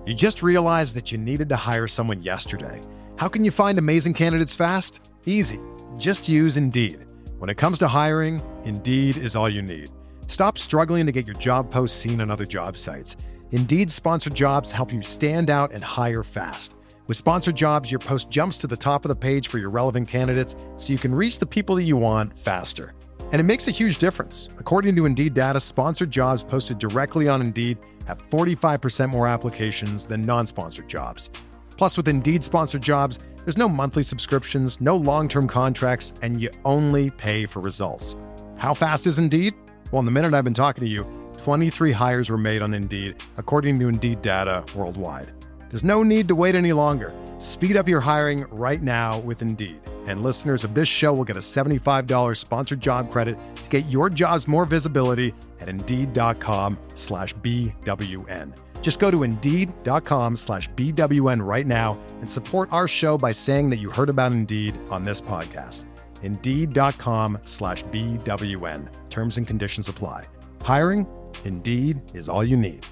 You just realized that you needed to hire someone yesterday. How can you find amazing candidates fast? Easy. Just use Indeed. When it comes to hiring, Indeed is all you need. Stop struggling to get your job posts seen on other job sites. Indeed sponsored jobs help you stand out and hire fast. With sponsored jobs, your post jumps to the top of the page for your relevant candidates so you can reach the people that you want faster. And it makes a huge difference. According to Indeed data, sponsored jobs posted directly on Indeed have 45% more applications than non-sponsored jobs. Plus, with Indeed sponsored jobs, there's no monthly subscriptions, no long-term contracts, and you only pay for results. How fast is Indeed? Well, in the minute I've been talking to you, 23 hires were made on Indeed, according to Indeed data worldwide. There's no need to wait any longer. Speed up your hiring right now with Indeed. And listeners of this show will get a $75 sponsored job credit to get your jobs more visibility at Indeed.com/BWN. Just go to Indeed.com/BWN right now and support our show by saying that you heard about Indeed on this podcast. Indeed.com/BWN. Terms and conditions apply. Hiring? Indeed is all you need.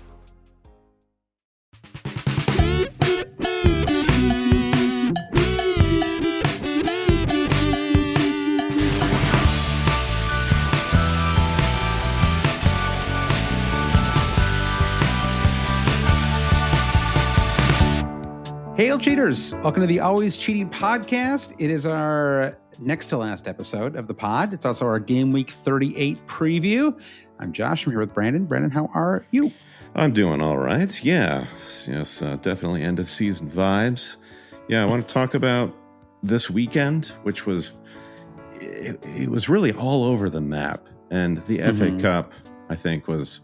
Hail cheaters! Welcome to the Always Cheating Podcast. It is our next to last episode of the pod. It's also our Game Week 38 preview. I'm Josh. I'm here with Brandon. Brandon, how are you? I'm doing all right. Yeah. Yes, definitely end of season vibes. Yeah, I want to talk about this weekend, which was, it was really all over the map. And the FA Cup, I think, was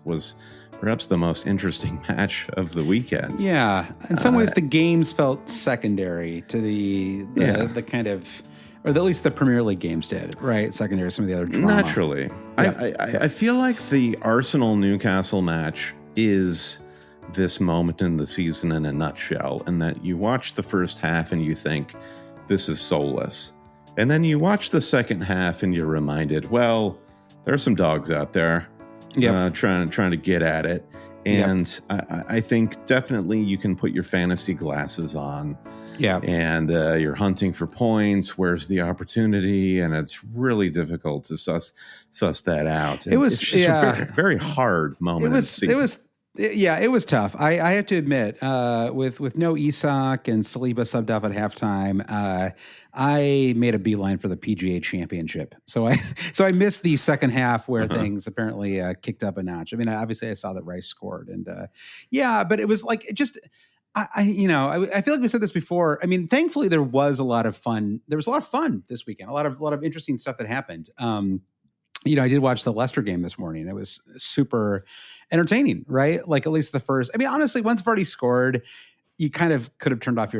perhaps the most interesting match of the weekend. Yeah. In some ways, the games felt secondary to the kind of, or at least the Premier League games did, right? Secondary to some of the other drama. Naturally. Yeah. I feel like the Arsenal-Newcastle match is this moment in the season in a nutshell, and that you watch the first half and you think, this is soulless. And then you watch the second half and you're reminded, well, there are some dogs out there. Trying to get at it. And I think definitely you can put your fantasy glasses on. Yeah. And you're hunting for points. Where's the opportunity? And it's really difficult to suss that out. And it was just a very, very hard moment. It was tough. I have to admit, with no Isak and Saliba subbed off at halftime, I made a beeline for the PGA Championship. So I missed the second half where things apparently kicked up a notch. I mean, obviously I saw that Rice scored, and but it was like I feel like we said this before. I mean, thankfully there was a lot of fun. There was a lot of fun this weekend. A lot of interesting stuff that happened. I did watch the Leicester game this morning. It was super entertaining, right? Like at least the first. I mean, honestly, once Vardy scored, you kind of could have turned off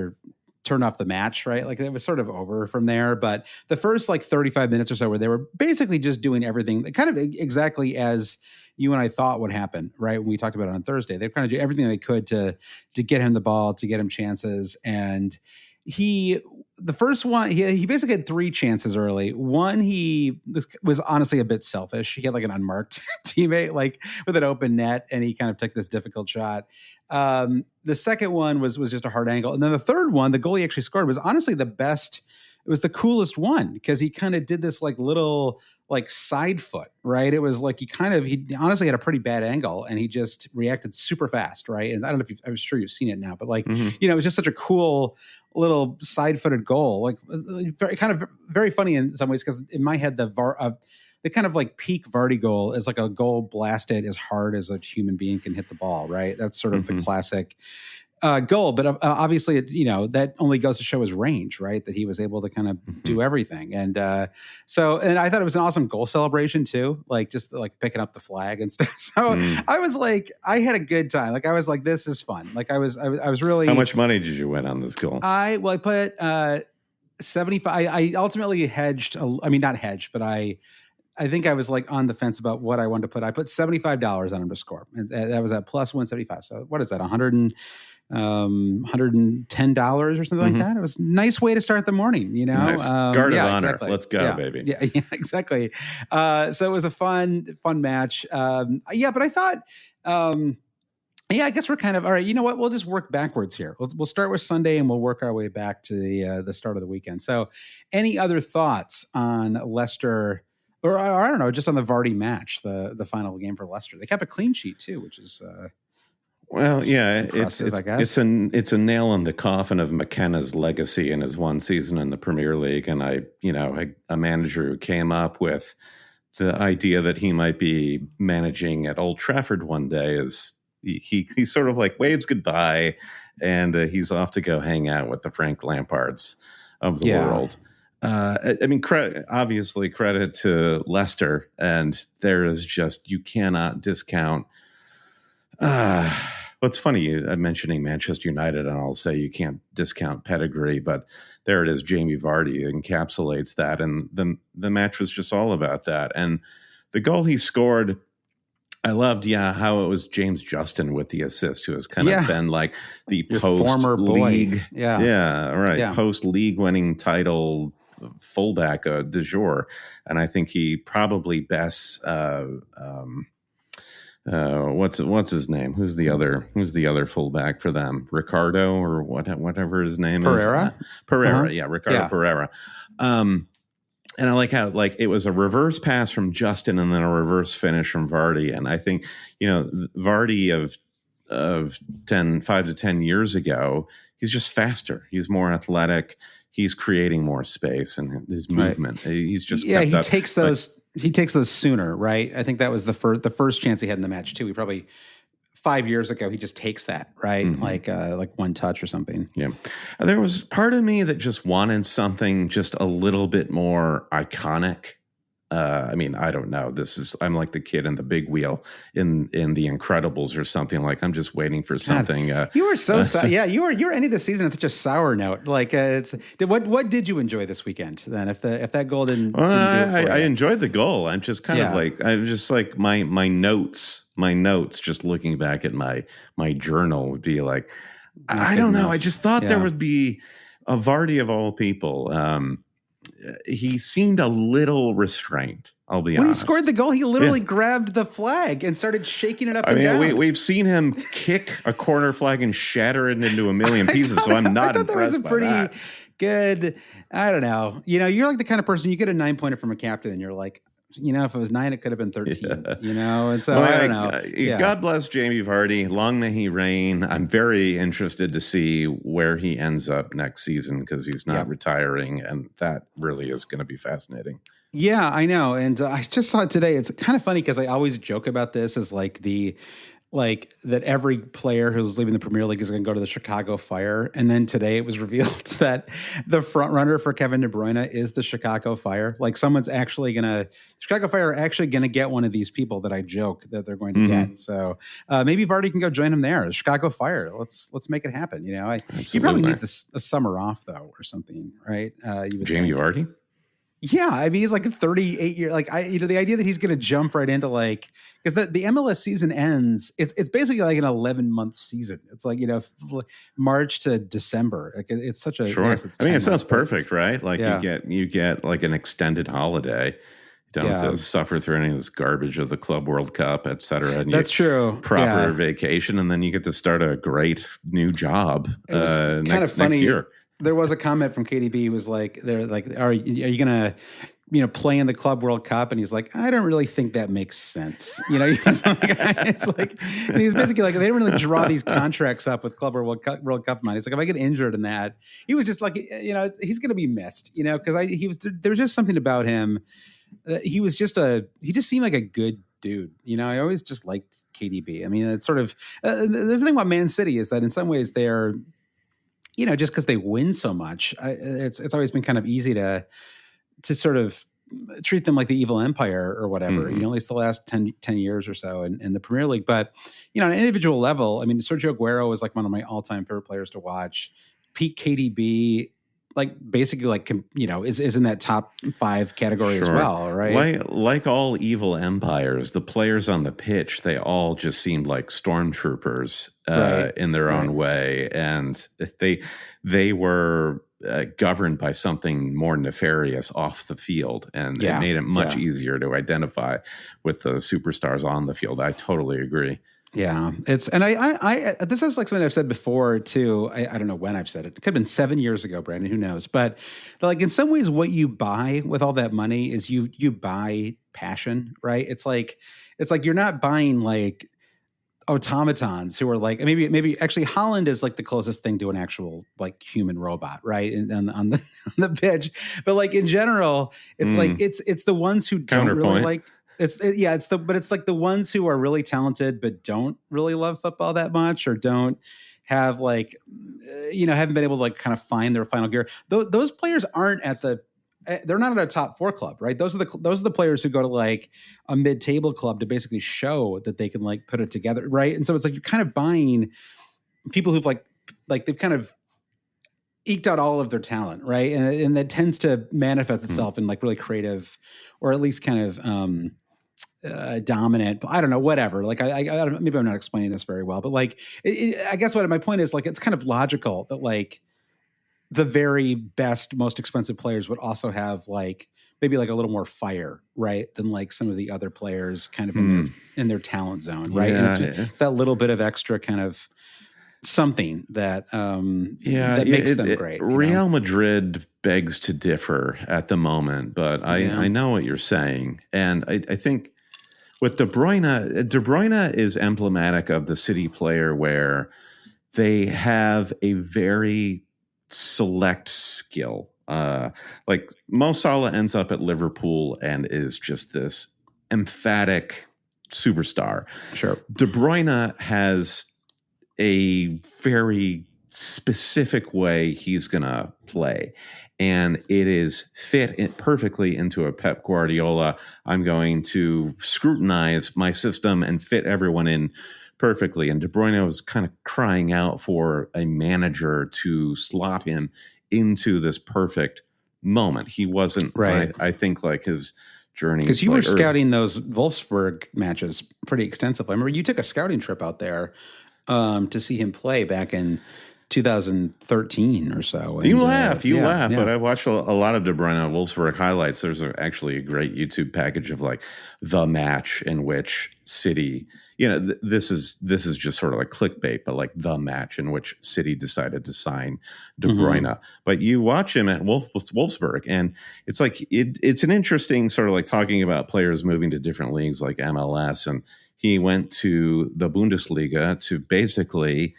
the match, right? Like it was sort of over from there. But the first 35 minutes or so where they were basically just doing everything kind of exactly as you and I thought would happen, right? When we talked about it on Thursday, they kind of do everything they could to get him the ball, to get him chances. And the first one, he basically had three chances early. One, he was honestly a bit selfish. He had an unmarked teammate, with an open net, and he kind of took this difficult shot. The second one was just a hard angle. And then the third one, the goal he actually scored, was honestly the best. It was the coolest one because he kind of did this little side foot, right? It was he honestly had a pretty bad angle, and he just reacted super fast, right? And I don't know I'm sure you've seen it now, but it was just such a cool little side-footed goal, very funny in some ways, because in my head the kind of peak Vardy goal is a goal blasted as hard as a human being can hit the ball, right? That's sort of the classic goal, but obviously, that only goes to show his range, right? That he was able to kind of do everything, and I thought it was an awesome goal celebration too, just picking up the flag and stuff. So I was I had a good time. I was this is fun. I was really. How much money did you win on this goal? I put 75. I ultimately hedged. Not hedged, but I think I was on the fence about what I wanted to put. I put $75 on him to score, and that was at plus 175. So what is that? $110 or something like that. It was a nice way to start the morning, Nice. Guard of honor. Exactly. Let's go, baby. Yeah, exactly. So it was a fun match. But I thought, Yeah, I guess we're kind of all right. You know what? We'll just work backwards here. We'll start with Sunday and we'll work our way back to the start of the weekend. So, any other thoughts on Leicester, or I don't know, just on the Vardy match, the final game for Leicester? They kept a clean sheet too, which is well, yeah, impressive, I guess. it's a nail in the coffin of McKenna's legacy in his one season in the Premier League, and a manager who came up with the idea that he might be managing at Old Trafford one day is. He sort of like waves goodbye, and he's off to go hang out with the Frank Lampards of the world. I mean, obviously credit to Leicester, and there is just you cannot discount. What's funny, I'm mentioning Manchester United, and I'll say you can't discount pedigree, but there it is. Jamie Vardy encapsulates that, and the match was just all about that. And the goal he scored. I loved, how it was James Justin with the assist, who has kind of been like the post-league, post-league winning title fullback du jour. And I think he probably best, what's his name? Who's the other fullback for them? Ricardo or whatever his name is? Pereira, Ricardo Pereira. And I like how it was a reverse pass from Justin and then a reverse finish from Vardy. And I think, Vardy of 5 to 10 years ago, he's just faster. He's more athletic. He's creating more space and his movement. Right. He's just takes those sooner, right? I think that was the first chance he had in the match too. He probably 5 years ago, he just takes that, right? Mm-hmm. Like one touch or something. Yeah. There was part of me that just wanted something just a little bit more iconic. I mean, I don't know. I'm like the kid in the big wheel in The Incredibles or something. Like I'm just waiting for something. You were you're ending the season on such a sour note. Like what did you enjoy this weekend then? If that goal didn't, I enjoyed the goal. I'm just kind of like my notes, just looking back at my journal would be like, I don't know. I just thought there would be a Vardy of all people. He seemed a little restrained. I'll be honest. When he scored the goal, he literally grabbed the flag and started shaking it up and down. We've seen him kick a corner flag and shatter it into a million pieces. So I'm not impressed by that. I thought that was a pretty good. I don't know. You're like the kind of person you get a 9-pointer from a captain, and you're like, if it was 9, it could have been 13. And so I don't know. God bless Jamie Vardy. Long may he reign. I'm very interested to see where he ends up next season because he's not retiring, and that really is going to be fascinating. Yeah, I know. And I just saw it today. It's kind of funny because I always joke about this as that every player who's leaving the Premier League is going to go to the Chicago Fire. And then today it was revealed that the front runner for Kevin De Bruyne is the Chicago Fire. Like Chicago Fire are actually going to get one of these people that I joke that they're going to get. So maybe Vardy can go join them there. The Chicago Fire. Let's make it happen. He probably needs a summer off though, or something, right? Jamie Vardy? Yeah, I mean, he's like a 38 year. Like the idea that he's going to jump right into because the MLS season ends. It's basically like an 11-month season. It's like March to December. Like it's such a sure. It sounds perfect, right? Like you get like an extended holiday. You don't have to suffer through any of this garbage of the Club World Cup, et cetera. And that's true. Proper vacation, and then you get to start a great new job next year. There was a comment from KDB who was like, "They're like, are you gonna, play in the Club World Cup?" And he's like, "I don't really think that makes sense." He's basically like, they don't really draw these contracts up with Club World Cup money. It's like if I get injured in that, he was just like, he's gonna be missed, because there was just something about him. He just seemed like a good dude. I always just liked KDB. I mean, it's sort of the thing about Man City is that in some ways they are. Just because they win so much, it's always been kind of easy to sort of treat them like the evil empire or whatever, at least the last 10 years or so in the Premier League. But, on an individual level, I mean, Sergio Aguero was like one of my all-time favorite players to watch. Peak KDB, is in that top 5 category as well, right? Like all evil empires, the players on the pitch, they all just seemed like stormtroopers in their own way, and they were governed by something more nefarious off the field, and it made it much easier to identify with the superstars on the field. I totally agree. Yeah, and I this is like something I've said before too. I don't know when I've said it. It could have been 7 years ago, Brandon. Who knows? But like in some ways, what you buy with all that money is you buy passion, right? It's like you're not buying like automatons who are like maybe actually Holland is like the closest thing to an actual like human robot, right? And on the on the pitch, but like in general, it's like it's the ones who don't really like. It's like the ones who are really talented but don't really love football that much or don't have like haven't been able to like kind of find their final gear. Those players aren't at the they're not at a top 4 club, right? Those are the players who go to like a mid-table club to basically show that they can like put it together, right? And so it's like you're kind of buying people who've like they've kind of eked out all of their talent, right? And that tends to manifest itself in like really creative or at least kind of dominant. I don't know, whatever. Like I don't, maybe I'm not explaining this very well, but like I guess what my point is, like it's kind of logical that like the very best, most expensive players would also have like maybe like a little more fire, right, than like some of the other players kind of in their talent zone, right? Yeah, and it's that little bit of extra kind of something that that makes them great. Real Madrid begs to differ at the moment, but I know what you're saying, and I think with De Bruyne is emblematic of the City player where they have a very select skill. Like Mo Salah ends up at Liverpool and is just this emphatic superstar. Sure. De Bruyne has a very specific way he's going to play. And it is fit perfectly into a Pep Guardiola. I'm going to scrutinize my system and fit everyone in perfectly. And De Bruyne was kind of crying out for a manager to slot him into this perfect moment. He wasn't right. I think like his journey. Because you were scouting those Wolfsburg matches pretty extensively. I remember you took a scouting trip out there to see him play back in 2013 or so. And, you laugh, but I've watched a lot of De Bruyne Wolfsburg highlights. There's actually a great YouTube package of like the match in which City, this is just sort of like clickbait, but like the match in which City decided to sign De Bruyne. But you watch him at Wolfsburg, and it's like it's an interesting sort of like talking about players moving to different leagues like MLS, and he went to the Bundesliga to basically.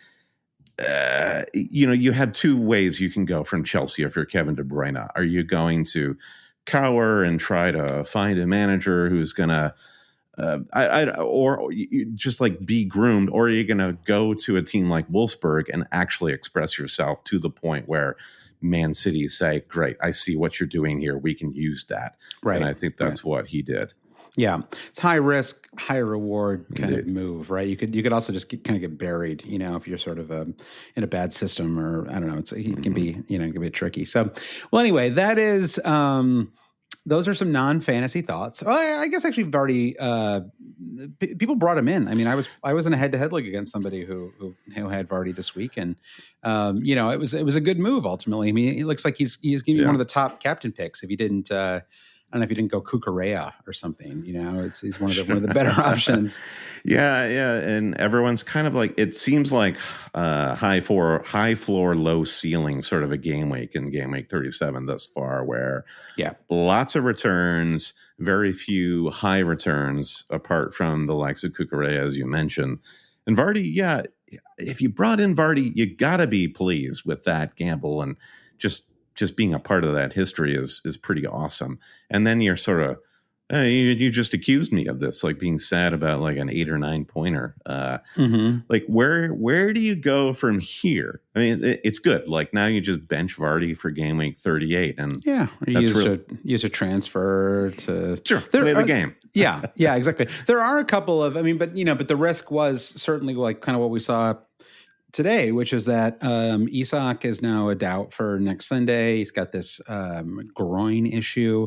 You have two ways you can go from Chelsea if you're Kevin De Bruyne. Are you going to cower and try to find a manager who's going to, or just like be groomed, or are you going to go to a team like Wolfsburg and actually express yourself to the point where Man City say, great, I see what you're doing here. We can use that. Right. And I think that's what he did. Yeah, it's high risk, high reward kind of move, right? You could also just kind of get buried, if you're sort of in a bad system, or I don't know. It can be it can be tricky. So, well, anyway, that is those are some non-fantasy thoughts. I guess actually we've already people brought him in. I mean, I was in a head-to-head league against somebody who had Vardy this week, and it was a good move ultimately. I mean, it looks like he's going to be one of the top captain picks if he didn't. I don't know if you didn't go Cucurella or something. He's one of the better options. Yeah, and everyone's kind of like, it seems like high floor, low ceiling sort of a game week in game week 37 thus far, where lots of returns, very few high returns apart from the likes of Cucurella, as you mentioned. And Vardy, if you brought in Vardy, you gotta be pleased with that gamble, and just being a part of that history is pretty awesome. And then you're sort of, you just accused me of this, like being sad about like an 8 or 9 pointer. Like where do you go from here? I mean, it's good. Like now you just bench Vardy for game week 38, and use a transfer to play the game. Yeah, exactly. There are a couple of, but the risk was certainly like kind of what we saw today, which is that Isak is now a doubt for next Sunday. He's got this groin issue.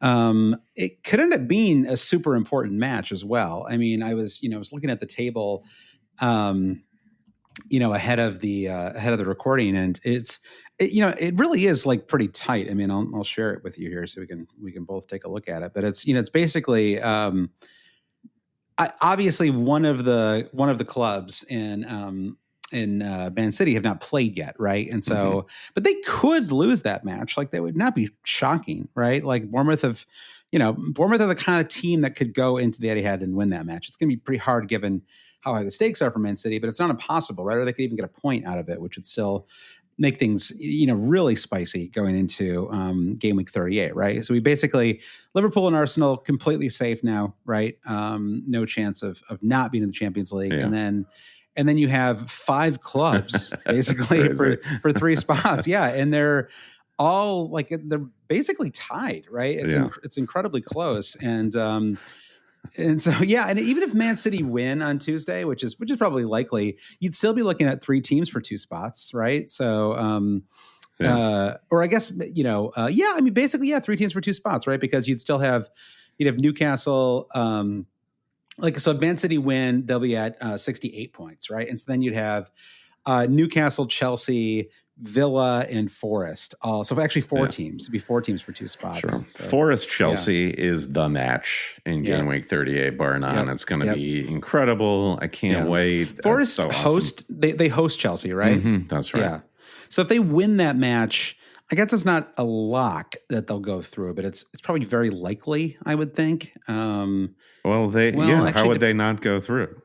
It could end up being a super important match as well. I mean, I was looking at the table, ahead of the recording, and it really is like pretty tight. I mean, I'll share it with you here so we can both take a look at it. But it's basically. obviously one of the clubs in Man City have not played yet, right? And so, but they could lose that match. Like, that would not be shocking, right? Like, Bournemouth are the kind of team that could go into the Etihad and win that match. It's going to be pretty hard given how high the stakes are for Man City, but it's not impossible, right? Or they could even get a point out of it, which would still make things, really spicy going into game week 38, right? So we basically, Liverpool and Arsenal completely safe now, right? No chance of not being in the Champions League. Yeah. And then you have 5 clubs basically for 3 spots. Yeah. And they're all like, they're basically tied, right? It's incredibly close. And so, yeah. And even if Man City win on Tuesday, which is probably likely, you'd still be looking at 3 teams for 2 spots. Right. So, or I guess, I mean, basically, 3 teams for 2 spots, right? Because you'd have Newcastle, so if Man City win, they'll be at 68 points, right? And so then you'd have Newcastle, Chelsea, Villa, and Forest. So actually 4 teams. It'd be 4 teams for 2 spots. Sure. So, Forest Chelsea is the match in game week 38, bar none. It's going to be incredible. I can't wait. Forest so awesome. They host Chelsea, right? That's right. Yeah. So if they win that match, I guess it's not a lock that they'll go through, but it's probably very likely, I would think. How would they not go through?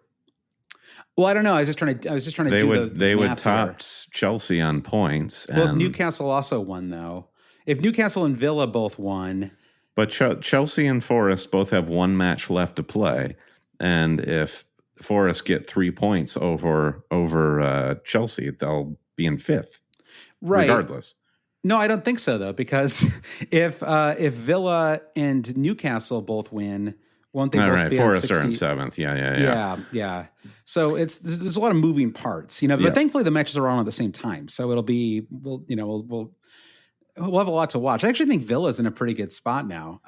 Well, I don't know. I was just trying to. They would top Chelsea on points. Well, if Newcastle also won, though. If Newcastle and Villa both won, but Chelsea and Forest both have 1 match left to play, and if Forest get 3 points over Chelsea, they'll be in 5th, right? Regardless. No, I don't think so, though, because if Villa and Newcastle both win, won't they both be Forest on 60? Are in 7th. Yeah. So there's a lot of moving parts, but thankfully the matches are on at the same time. So it'll be, we'll have a lot to watch. I actually think Villa's in a pretty good spot now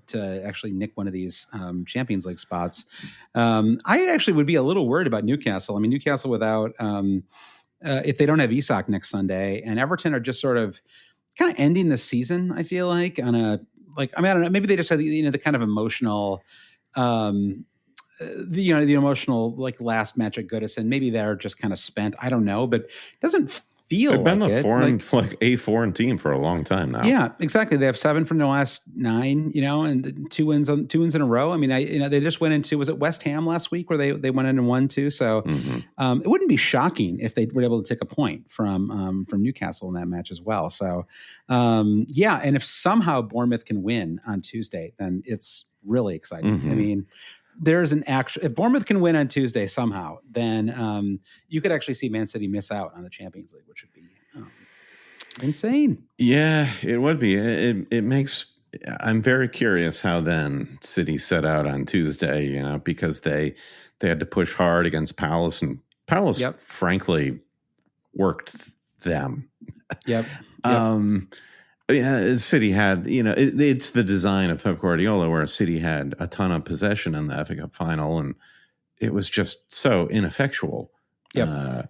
to actually nick one of these Champions League spots. I actually would be a little worried about Newcastle. I mean, Newcastle without, if they don't have Isak next Sunday, and Everton are just sort of kind of ending the season, I feel like, on a, I don't know, maybe they just had the kind of emotional, the emotional last match at Goodison. Maybe they're just kind of spent. I don't know, but it doesn't feel they've been a foreign team for a long time now. Yeah, exactly. They have 7 from their last 9, and 2 wins in a row. I mean, they just went into, was it West Ham last week where they went in and won too? So it wouldn't be shocking if they were able to take a point from Newcastle in that match as well. So and if somehow Bournemouth can win on Tuesday, then it's really exciting. I mean, there's if Bournemouth can win on Tuesday somehow, then you could actually see Man City miss out on the Champions League, which would be insane. Yeah, it would be. It makes. I'm very curious how then City set out on Tuesday. Because they had to push hard against Palace, and Palace, frankly, worked them. Yep. City had, it's the design of Pep Guardiola where City had a ton of possession in the FA Cup final, and it was just so ineffectual. Yep.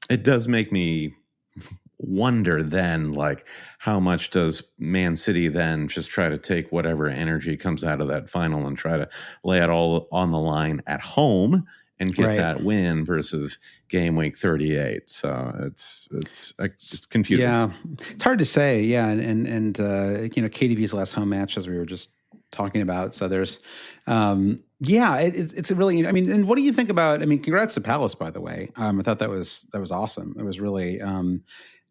It does make me wonder then, how much does Man City then just try to take whatever energy comes out of that final and try to lay it all on the line at home and get that win versus game week 38. So it's confusing. Yeah, it's hard to say. Yeah, and KDB's last home match, as we were just talking about. So there's, it's a really. I mean, and what do you think about? I mean, congrats to Palace, by the way. I thought that was awesome. It was really, it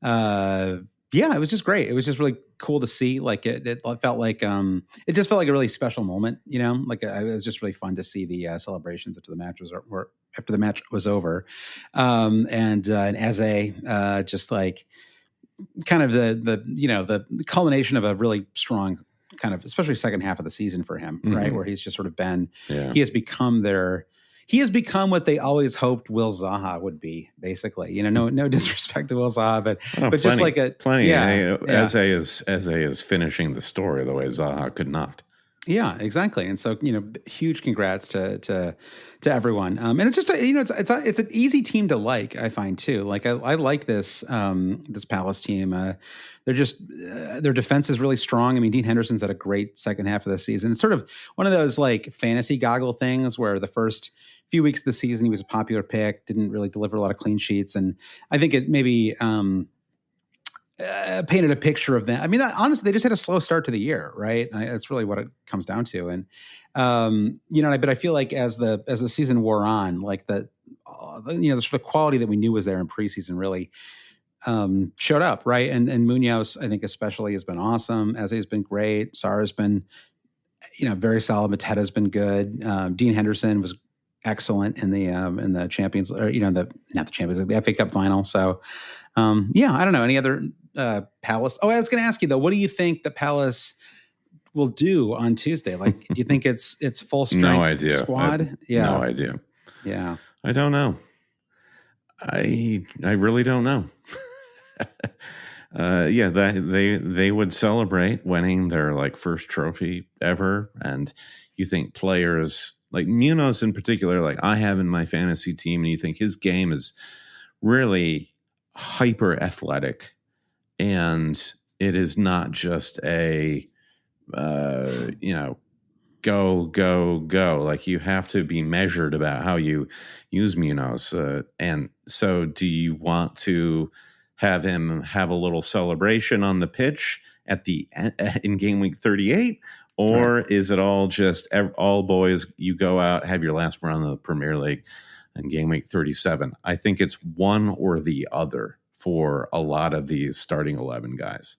was just great. It was just really cool to see. It felt like it just felt like a really special moment. It was just really fun to see the celebrations after the match was over, and Eze just kind of the culmination of a really strong kind of, especially second half of the season for him, right, where he's just sort of been. He has become what they always hoped Will Zaha would be, basically. No disrespect to Will Zaha, but plenty. Eze is finishing the story the way Zaha could not. Yeah, exactly. And so, huge congrats to everyone. And it's just it's an easy team to like. I find too. Like I like this this Palace team. They're just their defense is really strong. I mean, Dean Henderson's had a great second half of the season. It's sort of one of those like fantasy goggle things where the first few weeks of the season he was a popular pick, didn't really deliver a lot of clean sheets, and I think it maybe painted a picture of them. I mean, honestly, they just had a slow start to the year, right? That's really what it comes down to. And but I feel like as the season wore on, like the sort of quality that we knew was there in preseason really showed up, right? And Munoz, I think especially, has been awesome. Eze's been great. Sarah's been very solid. Mateta's been good. Dean Henderson was excellent in the Champions, or not the Champions, the FA Cup final. So I don't know any other Palace. Oh, I was going to ask you though, what do you think the Palace will do on Tuesday? Like, do you think it's full strength no idea. squad? No idea. Yeah. I don't know. I really don't know. They would celebrate winning their like first trophy ever, and you think players like Munoz in particular, like I have in my fantasy team, and you think his game is really hyper athletic, and it is not just a go. Like you have to be measured about how you use Munoz. And so do you want to have him have a little celebration on the pitch at the in game week 38? Or right. Is it all just all boys, you go out, have your last run of the Premier League in game week 37? I think it's one or the other for a lot of these starting 11 guys.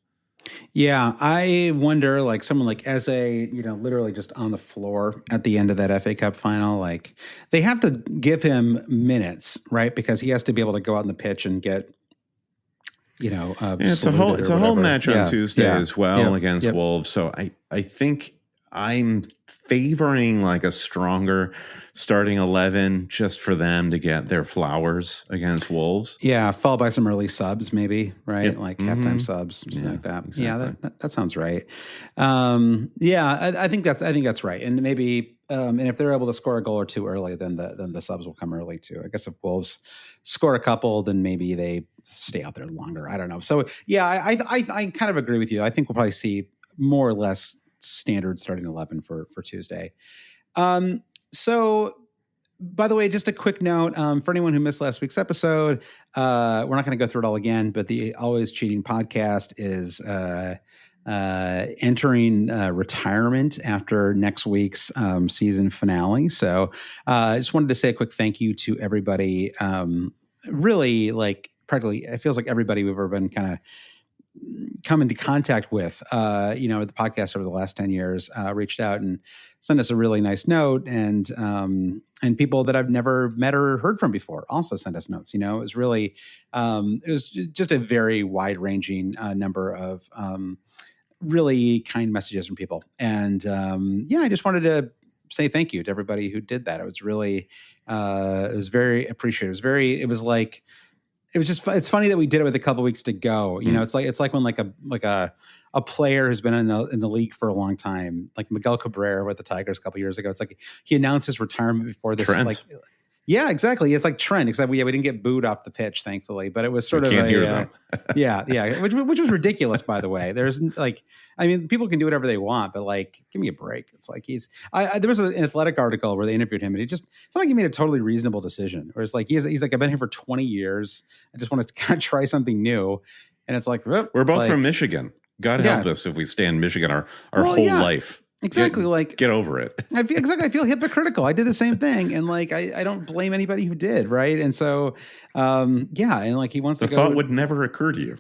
Yeah, I wonder, like someone like Eze, literally just on the floor at the end of that FA Cup final, like they have to give him minutes, right? Because he has to be able to go out on the pitch and get, it's a whole match on Tuesday as well against Wolves. So I think I'm favoring like a stronger starting 11 just for them to get their flowers against Wolves. Yeah, followed by some early subs, maybe, right? Yep. Like halftime subs, something like that. Exactly. Yeah, that sounds right. I think that's right. And maybe and if they're able to score a goal or two early, then the subs will come early too. I guess if Wolves score a couple, then maybe they stay out there longer. I don't know. So yeah, I kind of agree with you. I think we'll probably see more or less standard starting 11 for Tuesday. So, by the way, just a quick note for anyone who missed last week's episode, we're not going to go through it all again, but the Always Cheating podcast is entering retirement after next week's season finale. So I just wanted to say a quick thank you to everybody. Really, like practically, it feels like everybody we've ever been kind of come into contact with, the podcast over the last 10 years, reached out and sent us a really nice note, and people that I've never met or heard from before also sent us notes. It was really, it was just a very wide ranging number of really kind messages from people. And I just wanted to say thank you to everybody who did that. It was really, it was very appreciated. It's funny that we did it with a couple weeks to go. It's like when a player who's been in the league for a long time, like Miguel Cabrera with the Tigers a couple years ago. It's like he announced his retirement before this. Trent. Yeah, exactly. It's like Trent, except we didn't get booed off the pitch, thankfully. But it was sort of which was ridiculous, by the way. There's people can do whatever they want, but like, give me a break. It's like there was an Athletic article where they interviewed him, and it's not like he made a totally reasonable decision. Where it's like he's like, I've been here for 20 years. I just want to kind of try something new, and it's like we're both from Michigan. God help us if we stay in Michigan our whole life. Exactly. Get over it. I feel hypocritical. I did the same thing. And like, I don't blame anybody who did. Right. And so, and like, he wants to go. The thought would never occur to you.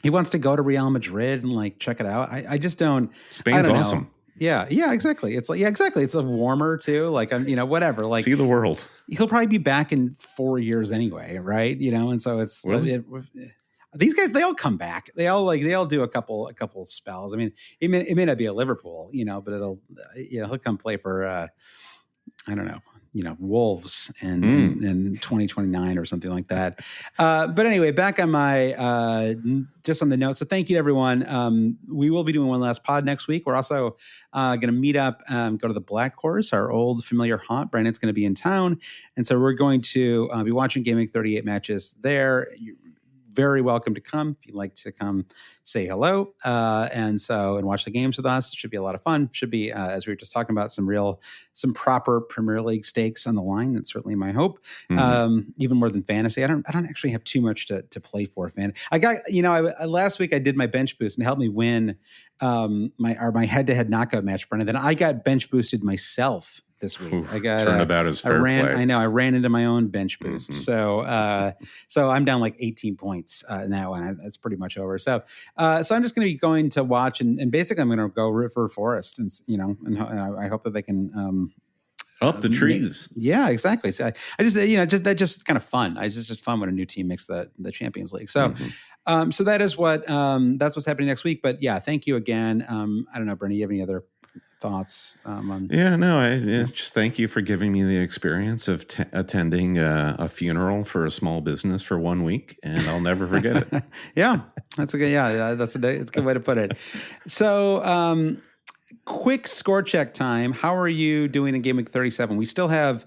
He wants to go to Real Madrid and like, check it out. I just don't. Spain's awesome. Know. Yeah, exactly. It's like, exactly. It's a warmer too. Like, whatever. Like, see the world. He'll probably be back in 4 years anyway. Right. And so it's, these guys, they all come back. They all do a couple spells. I mean, it may not be a Liverpool, but he'll come play for, I don't know, wolves in 2029 or something like that. But anyway, back on my just on the notes. So thank you to everyone. We will be doing one last pod next week. We're also going to meet up, go to the Black Horse, our old familiar haunt. Brandon's going to be in town, and so we're going to be watching Gaming 38 matches there. You're very welcome to come if you'd like to come say hello and watch the games with us. It should be a lot of fun. Should be, as we were just talking about, some proper Premier League stakes on the line. That's certainly my hope. Even more than fantasy. I don't actually have too much to play for. I got, last week I did my bench boost and it helped me win my head-to-head knockout match, Brennan. Then I got bench boosted myself this week. I got turnabout is fair play. I ran into my own bench boost. So I'm down like 18 points now, and that's pretty much over. So I'm just going to be going to watch, and basically I'm going to go root for Forest, and I hope that they can up the trees. Yeah, exactly. So I just kind of fun. It's just fun when a new team makes the Champions League. So. So that is that's what's happening next week. But yeah, thank you again. I don't know, Bernie, you have any other thoughts? Just thank you for giving me the experience of attending a funeral for a small business for 1 week, and I'll never forget it. That's a good way to put it. So, quick score check time. How are you doing in Game Week 37? We still have,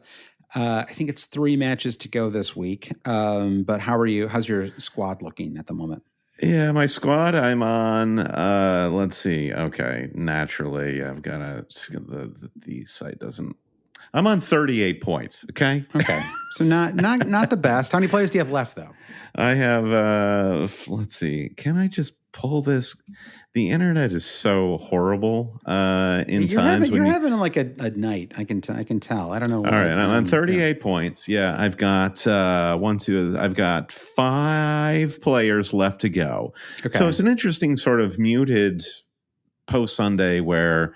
I think it's 3 matches to go this week. But how are you? How's your squad looking at the moment? Yeah, my squad, I'm on, let's see. Okay. Naturally, I've got the site doesn't, I'm on 38 points. Okay. So not the best. How many players do you have left though? I have, let's see. Can I just pull this? The internet is so horrible you're having like a night. I can tell. I don't know. All right, I'm on 38 points. Yeah, I've got I've got 5 players left to go. Okay. So it's an interesting sort of muted post Sunday where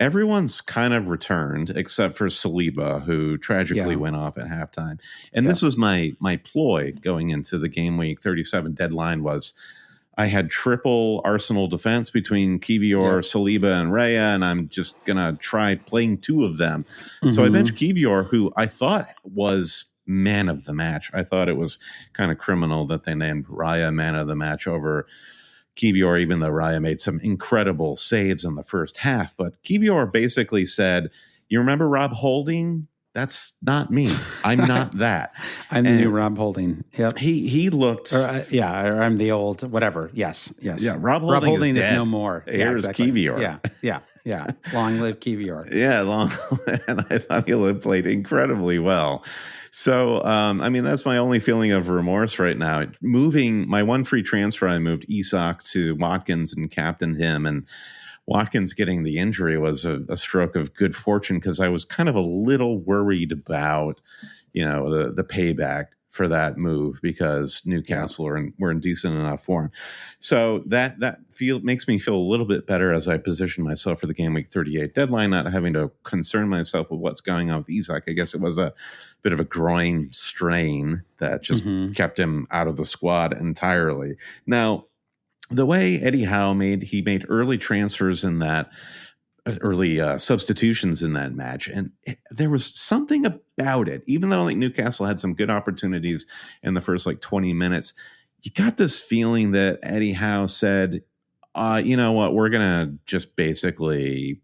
everyone's kind of returned except for Saliba, who tragically went off at halftime. And this was my ploy going into the Game Week 37 deadline was I had triple Arsenal defense between Kivior, Saliba, and Raya, and I'm just going to try playing 2 of them. So I benched Kivior, who I thought was man of the match. I thought it was kind of criminal that they named Raya man of the match over Kivior, even though Raya made some incredible saves in the first half. But Kivior basically said, you remember Rob Holding? That's not me. I'm not that. I'm the new Rob Holding. Yep. He looked. Or I'm the old whatever. Yes. Yeah. Rob Holding is no more. Here's Kivior. Yeah. Long live Kivior. Yeah. And I thought he played incredibly well. So, that's my only feeling of remorse right now. Moving my one free transfer, I moved Isak to Watkins and captained him, and Watkins getting the injury was a stroke of good fortune because I was kind of a little worried about, the payback for that move because Newcastle were in decent enough form. So that makes me feel a little bit better as I position myself for the Game Week 38 deadline, not having to concern myself with what's going on with Isak. I guess it was a bit of a groin strain that just kept him out of the squad entirely. Now, the way Eddie Howe made early transfers in that early substitutions in that match, and there was something about it. Even though Newcastle had some good opportunities in the first 20 minutes, you got this feeling that Eddie Howe said, "You know what? We're gonna just basically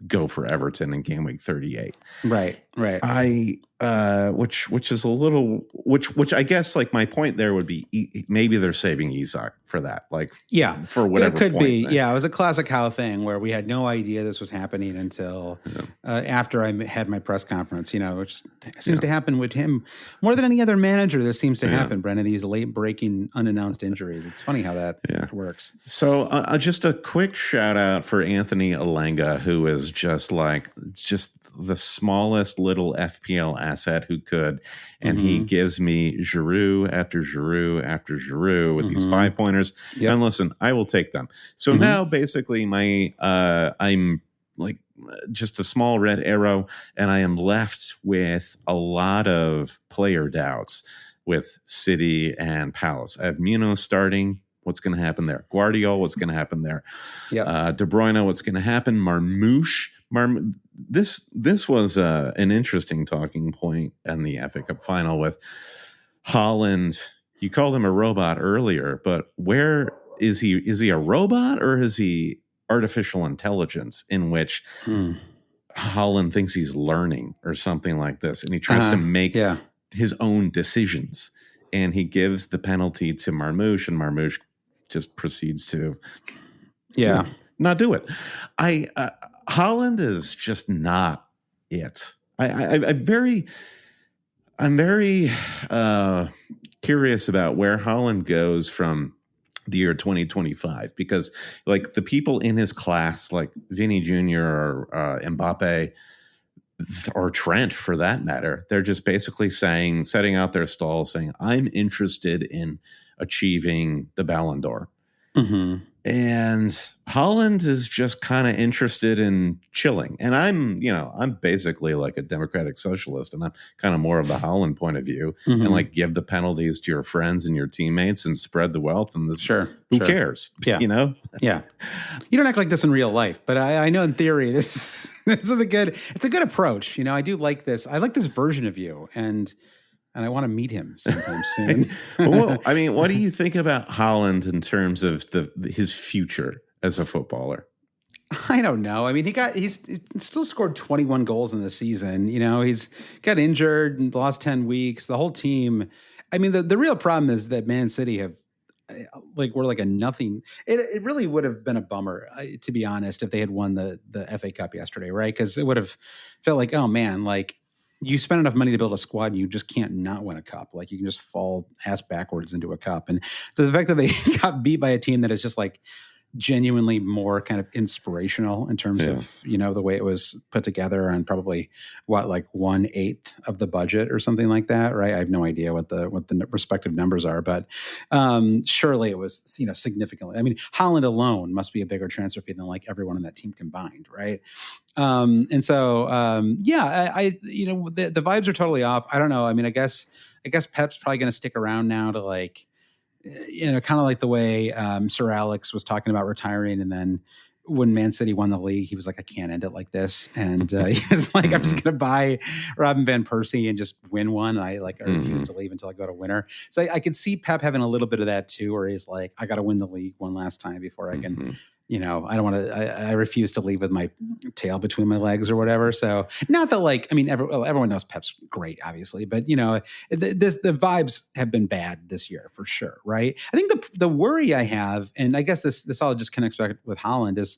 go for Everton in Game Week 38." Right. Which is a little, which I guess my point there would be maybe they're saving Isak for that, for whatever it could point be. then. Yeah, it was a classic Howe thing where we had no idea this was happening until after I had my press conference. Which seems to happen with him more than any other manager. This seems to happen, Brennan. These late breaking unannounced injuries. It's funny how that works. So just a quick shout out for Anthony Alenga, who is just the smallest little FPL asset who could, and he gives me Giroud after Giroud after Giroud with these 5-pointers. Yep. And listen, I will take them. So now basically I'm just a small red arrow, and I am left with a lot of player doubts with City and Palace. I have Muno starting. what's going to happen there? Guardiola, what's going to happen there? Yeah. De Bruyne, what's going to happen? Marmouche. This was an interesting talking point in the FA Cup final with Haaland. You called him a robot earlier, but where is he? Is he a robot or is he artificial intelligence in which Haaland thinks he's learning or something like this, and he tries to make his own decisions, and he gives the penalty to Marmouche, and Marmouche just proceeds to not do it. Haaland is just not it. I'm very curious about where Haaland goes from the year 2025, because like the people in his class, like Vinny Jr. or Mbappe or Trent for that matter, they're just basically setting out their stall saying, I'm interested in achieving the Ballon d'Or. Mm-hmm. And Haaland is just kind of interested in chilling. And I'm basically like a democratic socialist, and I'm kind of more of the Haaland point of view, and like give the penalties to your friends and your teammates and spread the wealth. And who cares? Yeah. You know? Yeah. You don't act like this in real life, but I know in theory, it's a good approach. You know, I do like this. I like this version of you, and I want to meet him sometime soon. Well, I mean, what do you think about Haaland in terms of his future as a footballer? I don't know. I mean, he's still scored 21 goals in the season. You know, he's got injured and lost 10 weeks. The whole team. I mean, the real problem is that Man City we're like a nothing. It really would have been a bummer, to be honest, if they had won the FA Cup yesterday, right? Because it would have felt like, oh man, like, you spend enough money to build a squad, and you just can't not win a cup. Like, you can just fall ass backwards into a cup. And so the fact that they got beat by a team that is just like genuinely more kind of inspirational in terms of, you know, the way it was put together on probably like 1/8 of the budget or something like that. Right. I have no idea what the respective numbers are, but surely it was, you know, significantly. I mean, Haaland alone must be a bigger transfer fee than like everyone on that team combined. Right. And so, I you know, the vibes are totally off. I don't know. I mean, I guess Pep's probably going to stick around now to like, you know, kind of like the way Sir Alex was talking about retiring. And then when Man City won the league, he was like, I can't end it like this. And he was like, I'm just going to buy Robin Van Persie and just win one. And I refuse to leave until I go to winner. So I could see Pep having a little bit of that too, where he's like, I got to win the league one last time before I can, you know, I don't want to, I refuse to leave with my tail between my legs or whatever. So not that like, I mean, everyone knows Pep's great, obviously, but you know, the vibes have been bad this year for sure. Right. I think the worry I have, and I guess this all just connects back with Haaland, is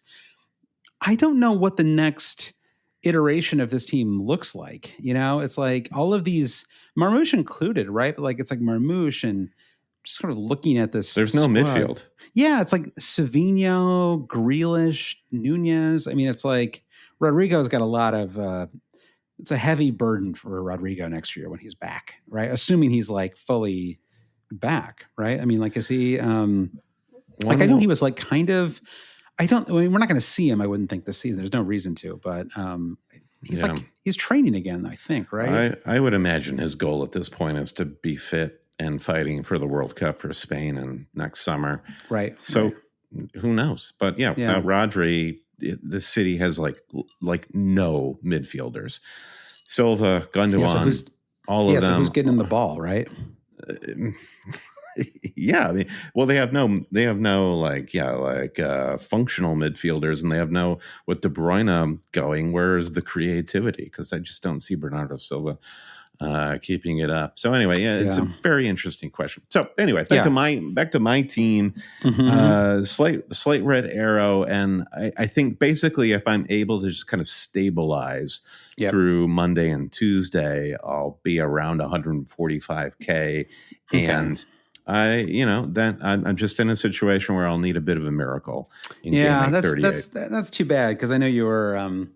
I don't know what the next iteration of this team looks like. You know, it's like all of these, Marmouche included, right? But like, it's like Marmouche and just sort of looking at this. There's no midfield. Yeah, it's like Savinho, Grealish, Nunez. I mean, it's like Rodrigo's got a lot of it's a heavy burden for Rodrigo next year when he's back, right? Assuming he's like fully back, right? I mean, like, is he I know he was like kind of, I mean, we're not going to see him, I wouldn't think, this season. There's no reason to, but he's training again, I think, right? I would imagine his goal at this point is to be fit and fighting for the World Cup for Spain and next summer. Right. So who knows? But without Rodri, the City has like no midfielders. Silva, Gundogan, all of them. So who's getting the ball, right? I mean, well, they have no functional midfielders, and they have no, with De Bruyne going, where is the creativity? Because I just don't see Bernardo Silva keeping it up. So anyway, it's a very interesting question. So anyway, back to my team, slight red arrow, and I think basically if I'm able to just kind of stabilize through Monday and Tuesday, I'll be around 145K, and I'm just in a situation where I'll need a bit of a miracle. That's too bad, because I know you were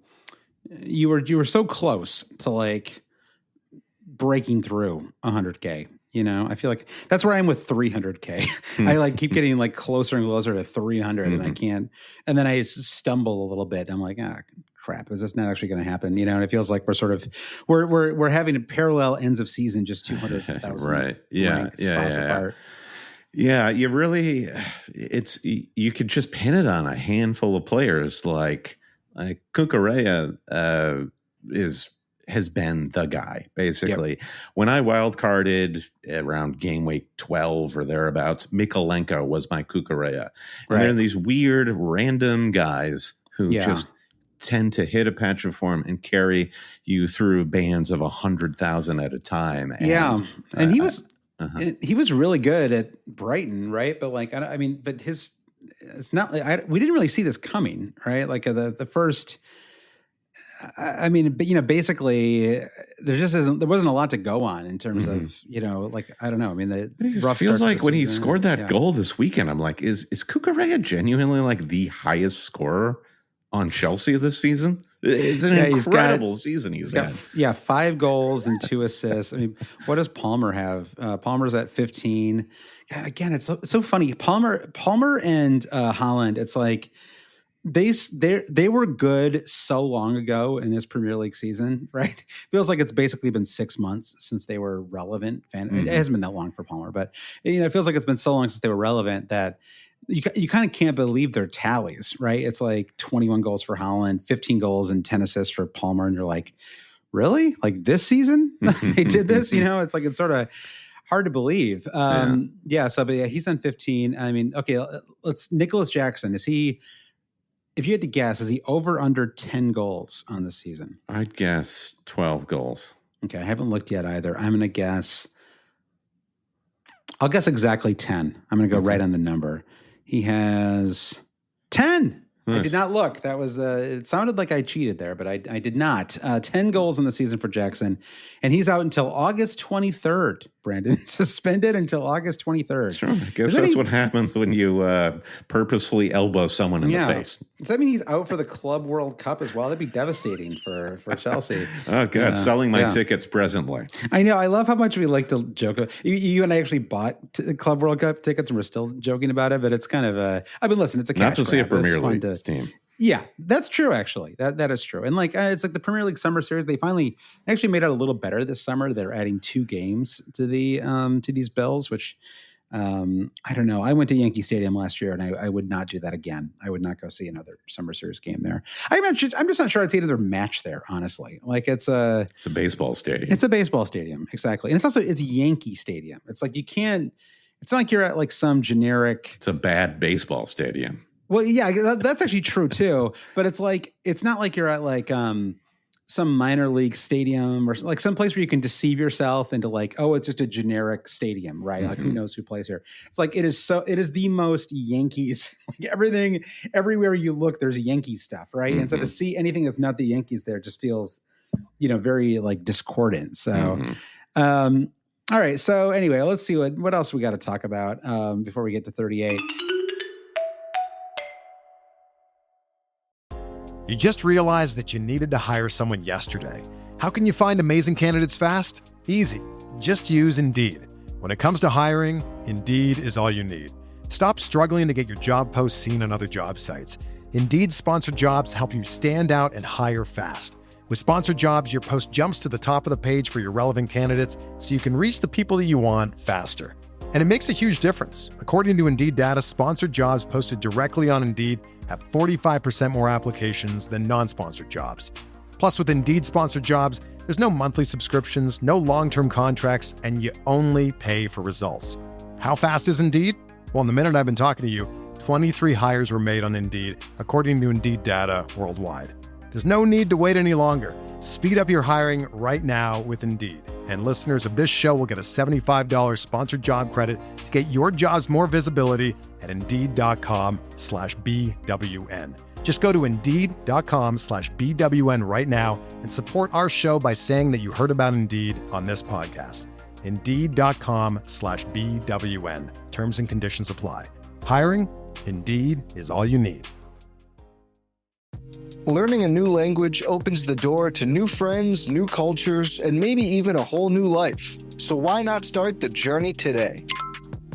so close to like breaking through 100K. You know, I feel like that's where I am with 300K. I like keep getting like closer and closer to 300, and I can't. And then I stumble a little bit. I'm like, crap, is this not actually going to happen? You know, and it feels like we're having a parallel ends of season, just 200,000 right? spots apart. Yeah, you really, you could just pin it on a handful of players like Cucurella has been the guy, basically. Yep. When I wildcarded around game week 12 or thereabouts, Mikolenko was my Cucurella. And there are these weird random guys who just tend to hit a patch of form and carry you through bands of 100,000 at a time. And, and he was he was really good at Brighton, right? But like, but it's not like we didn't really see this coming, right? Like the first. But basically, there wasn't a lot to go on in terms of like I don't know. I mean, it feels like when he scored that goal this weekend, I'm like, is Cucurella genuinely like the highest scorer on Chelsea this season? It's an incredible season he's had. 5 goals and 2 assists. I mean, what does Palmer have? Palmer's at 15. God, again, it's so funny. Palmer and Haaland. It's like. They were good so long ago in this Premier League season, right? Feels like it's basically been 6 months since they were relevant. It hasn't been that long for Palmer, but it feels like it's been so long since they were relevant that you kind of can't believe their tallies, right? It's like 21 goals for Haaland, 15 goals and 10 assists for Palmer, and you're like, really? Like this season they did this? It's like it's sort of hard to believe. But he's on 15. I mean, okay, Nicholas Jackson, is he? If you had to guess, is he over under 10 goals on the season? I'd guess 12 goals. Okay, I haven't looked yet either. I'm going to guess. I'll guess exactly 10. I'm going to go right on the number. He has 10. Nice. I did not look. That was it sounded like I cheated there, but I did not. 10 goals in the season for Jackson, and he's out until August 23rd. Brandon, suspended until August 23rd. Sure, I guess that's what happens when you purposefully elbow someone in the face. Does that mean he's out for the Club World Cup as well? That'd be devastating for Chelsea. Oh, God. Selling my tickets presently. I know. I love how much we like to joke. You and I actually bought Club World Cup tickets, and we're still joking about it, but it's kind of listen, it's a cash not to see a Premier League team. Yeah, that's true. Actually, that is true. And like it's like the Premier League Summer Series. They finally actually made it a little better this summer. They're adding 2 games to these bills, which I don't know. I went to Yankee Stadium last year, and I would not do that again. I would not go see another Summer Series game there. I'm just not sure I'd see another match there. Honestly, like it's a baseball stadium. It's a baseball stadium, exactly, and it's Yankee Stadium. It's like you can't. It's not like you're at like some generic. It's a bad baseball stadium. Well, yeah, that's actually true too. But it's like it's not like you're at like some minor league stadium or like some place where you can deceive yourself into like, oh, it's just a generic stadium, right? Like who knows who plays here? It's like it is the most Yankees. Like everywhere you look, there's Yankee stuff, right? And so to see anything that's not the Yankees there just feels, very like discordant. So, all right. So anyway, let's see what else we got to talk about before we get to 38. You just realized that you needed to hire someone yesterday. How can you find amazing candidates fast? Easy. Just use Indeed. When it comes to hiring, Indeed is all you need. Stop struggling to get your job posts seen on other job sites. Indeed sponsored jobs help you stand out and hire fast. With sponsored jobs, your post jumps to the top of the page for your relevant candidates so you can reach the people that you want faster. And it makes a huge difference. According to Indeed data, sponsored jobs posted directly on Indeed have 45% more applications than non-sponsored jobs. Plus, with Indeed sponsored jobs, there's no monthly subscriptions, no long-term contracts, and you only pay for results. How fast is Indeed? Well, in the minute I've been talking to you, 23 hires were made on Indeed, according to Indeed data worldwide. There's no need to wait any longer. Speed up your hiring right now with Indeed. And listeners of this show will get a $75 sponsored job credit to get your jobs more visibility at Indeed.com/BWN. Just go to Indeed.com/BWN right now and support our show by saying that you heard about Indeed on this podcast. Indeed.com/BWN. Terms and conditions apply. Hiring? Indeed is all you need. Learning a new language opens the door to new friends, new cultures, and maybe even a whole new life. So why not start the journey today?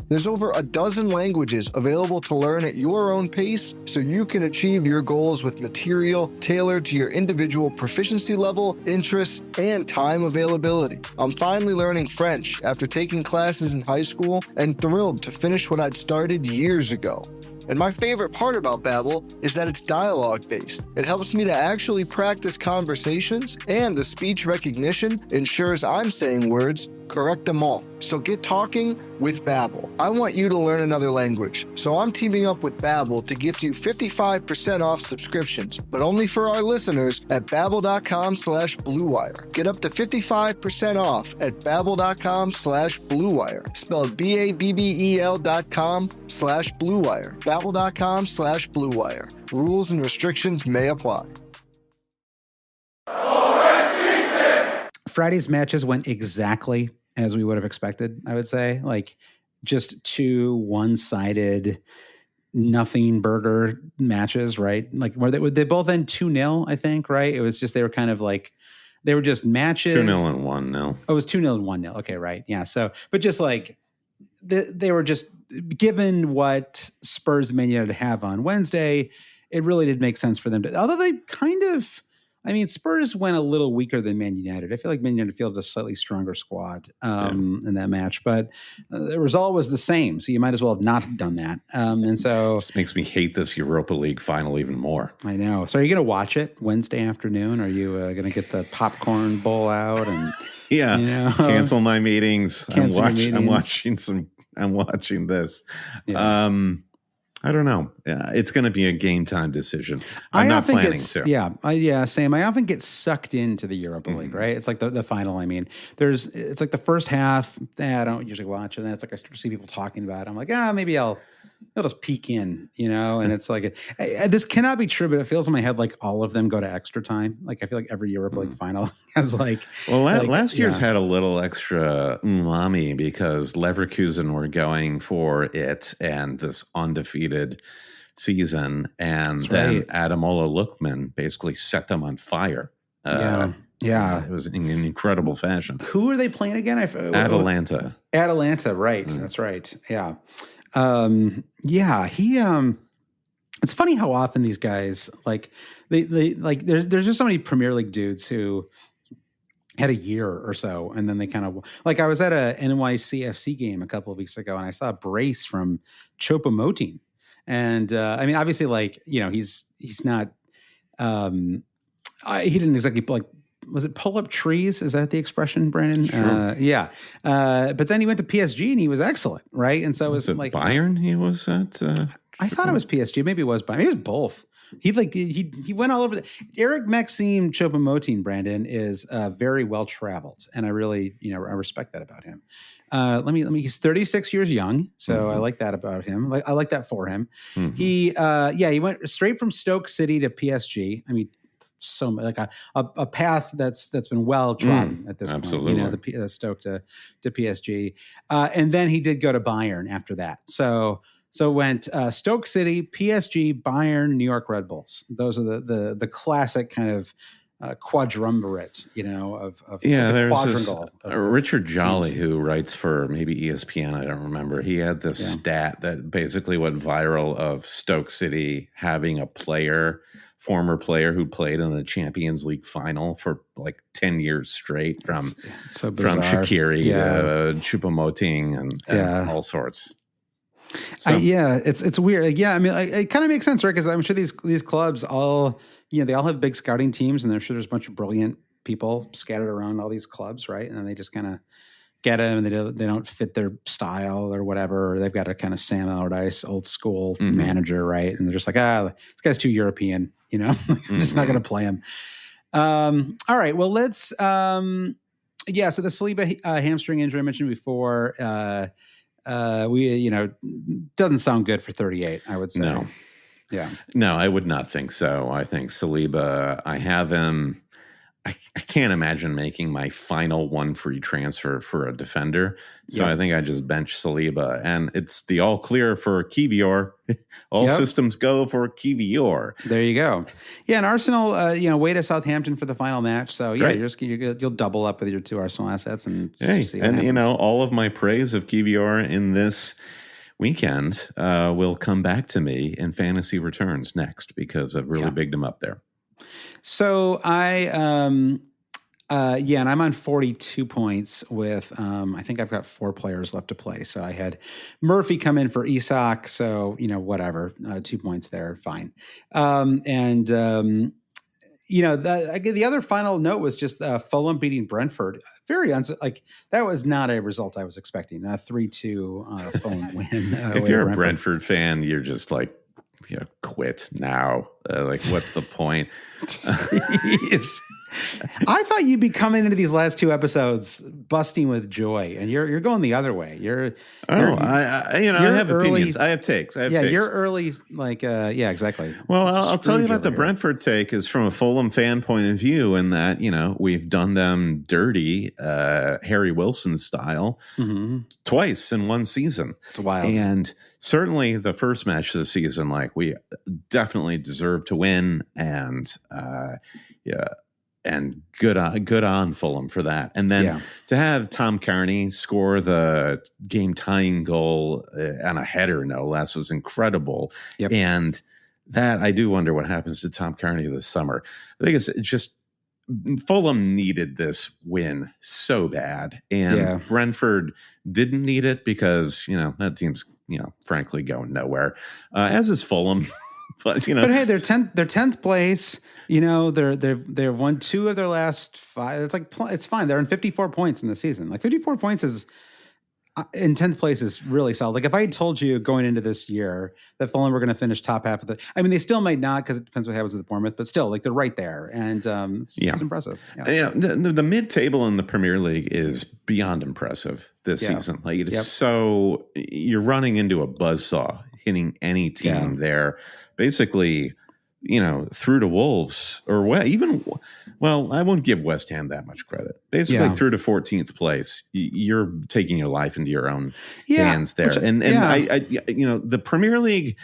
There's over a dozen languages available to learn at your own pace so you can achieve your goals with material tailored to your individual proficiency level, interests, and time availability. I'm finally learning French after taking classes in high school and thrilled to finish what I'd started years ago. And my favorite part about Babbel is that it's dialogue-based. It helps me to actually practice conversations, and the speech recognition ensures I'm saying words correct them all. So get talking with Babbel. I want you to learn another language, so I'm teaming up with Babbel to gift you 55% off subscriptions, but only for our listeners at babbel.com/bluewire. Get up to 55% off at babbel.com/bluewire, spelled BABBEL.com/bluewire. Babbel.com/bluewire. Rules and restrictions may apply. Friday's matches went exactly as we would have expected, I would say. Like, just two one-sided nothing burger matches, right? Like, they both end 2-0, I think, right? It was just, they were kind of like, they were just matches. 2-0 and 1-0. Oh, it was 2-0 and 1-0. Okay, right. Yeah. So, but just like, they were just, given what Spurs Man United have on Wednesday, it really did make sense for them to, although they kind of, I mean, Spurs went a little weaker than Man United. I feel like Man United fielded a slightly stronger squad in that match, but the result was the same. So you might as well have not done that. And so This makes me hate this Europa League final even more. I know. So are you going to watch it Wednesday afternoon? Are you going to get the popcorn bowl out and Cancel my meetings. Cancel I'm watching this. Yeah. I don't know. It's going to be a game time decision. I'm not planning to. Yeah, same. I often get sucked into the Europa League, right? It's like the final. I mean, it's like the first half. I don't usually watch it. And then it's like I start to see people talking about it. I'm like, maybe I'll just peek in, and it's like, this cannot be true, but it feels in my head like all of them go to extra time. Like I feel like every Europa League final has like. Well, last year's had a little extra umami because Leverkusen were going for it and this undefeated season, and then Ademola Lookman basically set them on fire. Yeah, it was in an incredible fashion. Who are they playing again? Atalanta. Atalanta, right? That's right. Yeah. It's funny how often these guys like they like there's just so many Premier League dudes who had a year or so and then they kind of like I was at a NYCFC game a couple of weeks ago and I saw a brace from Choupo-Moting and I mean obviously like he's not he didn't exactly like. Was it pull up trees? Is that the expression, Brandon? Sure. But then he went to PSG and he was excellent, right? And so it was like Bayern. He was at. I thought it was PSG. Maybe it was Bayern. Maybe it was both. He went all over. Eric Maxime Choupo-Moting, Brandon, is very well traveled, and I really I respect that about him. Let me. He's 36 years young, so I like that about him. I like that for him. Mm-hmm. He went straight from Stoke City to PSG. I mean. So like a path that's been well trodden at this absolutely. point, the Stoke to PSG, and then he did go to Bayern after that. So went Stoke City, PSG, Bayern, New York Red Bulls. Those are the classic kind of quadrumvirate, of there's quadrangle. Richard Jolly, who writes for maybe ESPN, I don't remember. He had this stat that basically went viral of Stoke City having a former player who played in the Champions League final for like 10 years straight from Shaqiri to Choupo-Moting and all sorts. So. It's weird. I mean, it kind of makes sense, right? Because I'm sure these clubs all, they all have big scouting teams, and I'm sure there's a bunch of brilliant people scattered around all these clubs, right? And then they just kind of get them, and they don't fit their style or whatever. Or they've got a kind of Sam Allardyce, old school manager, right? And they're just like, this guy's too European, I'm just not going to play him. All right, well, let's. So the Saliba hamstring injury I mentioned before. Doesn't sound good for 38, I would say. No. Yeah. No, I would not think so. I think Saliba, I have him I can't imagine making my final one free transfer for a defender. So Yep. I think I just bench Saliba, and it's the all clear for Kivior. All systems go for Kivior. There you go. Yeah, and Arsenal, way to Southampton for the final match. So yeah, you'll double up with your 2 Arsenal assets and see what happens. All of my praise of Kivior in this weekend will come back to me in fantasy returns next because I've really bigged him up there. So and I'm on 42 points with, I think I've got 4 players left to play. So I had Murphy come in for Isak. So, whatever, 2 points there. Fine. The other final note was just Fulham beating Brentford. That was not a result I was expecting. A 3-2 Fulham win. If you're a Brentford fan, you're just like, quit now. What's the point? I thought you'd be coming into these last 2 episodes busting with joy, and you're going the other way. I have opinions. I have takes. You're early. Exactly. Well, I'll tell you about the Brentford take is from a Fulham fan point of view, in that we've done them dirty, Harry Wilson style, twice in one season. It's wild. And certainly the first match of the season, we definitely deserve to win, and and good on Fulham for that. And then to have Tom Carney score the game-tying goal on a header, no less, was incredible. Yep. And that, I do wonder what happens to Tom Carney this summer. I think it's just Fulham needed this win so bad, and Brentford didn't need it because that team's frankly going nowhere, as is Fulham. But hey, they're 10th place. They've won 2 of their last 5. It's fine. They're in 54 points in the season. 54 points is in 10th place is really solid. If I had told you going into this year that Fulham were going to finish top half of they still might not, because it depends what happens with Bournemouth, but still, they're right there, and it's impressive. The mid-table in the Premier League is beyond impressive this season. It is so, you're running into a buzzsaw hitting any team there. Basically, through to Wolves, or I won't give West Ham that much credit. Basically, through to 14th place, you're taking your life into your own hands there. The Premier League,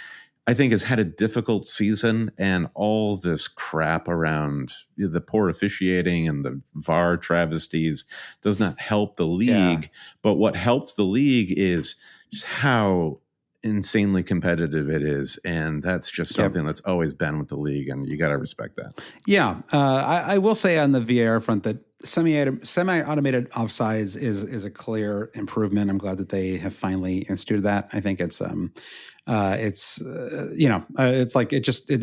I think, has had a difficult season, and all this crap around the poor officiating and the VAR travesties does not help the league. But what helps the league is just how insanely competitive it is, and that's just something that's always been with the league, and you got to respect that. I will say on the VAR front that semi-automated offsides is a clear improvement. I'm glad that they have finally instituted that. I think it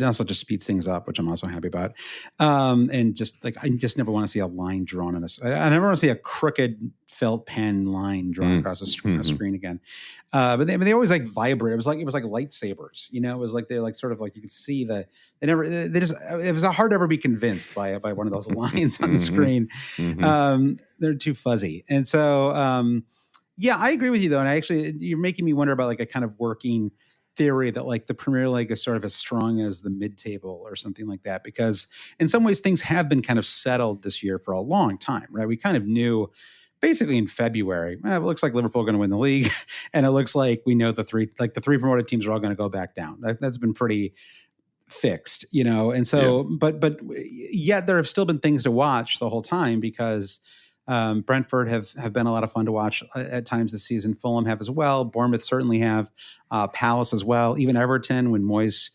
also just speeds things up, which I'm also happy about. And I just never want to see a line drawn on I never want to see a crooked felt pen line drawn across a screen again. But they always vibrate. It was like lightsabers, it was they're sort of you could see it was hard to ever be convinced by one of those lines on the screen. They're too fuzzy. And so, I agree with you though. And you're making me wonder about a kind of working theory that the Premier League is sort of as strong as the mid-table or something like that, because in some ways things have been kind of settled this year for a long time, right? We kind of knew basically in February, it looks like Liverpool are going to win the league, and it looks like we know the 3 promoted teams are all going to go back down. That's been pretty fixed, and so but yet there have still been things to watch the whole time, because Brentford have been a lot of fun to watch at times this season. Fulham have as well. Bournemouth certainly have. Palace as well. Even Everton, when Moyes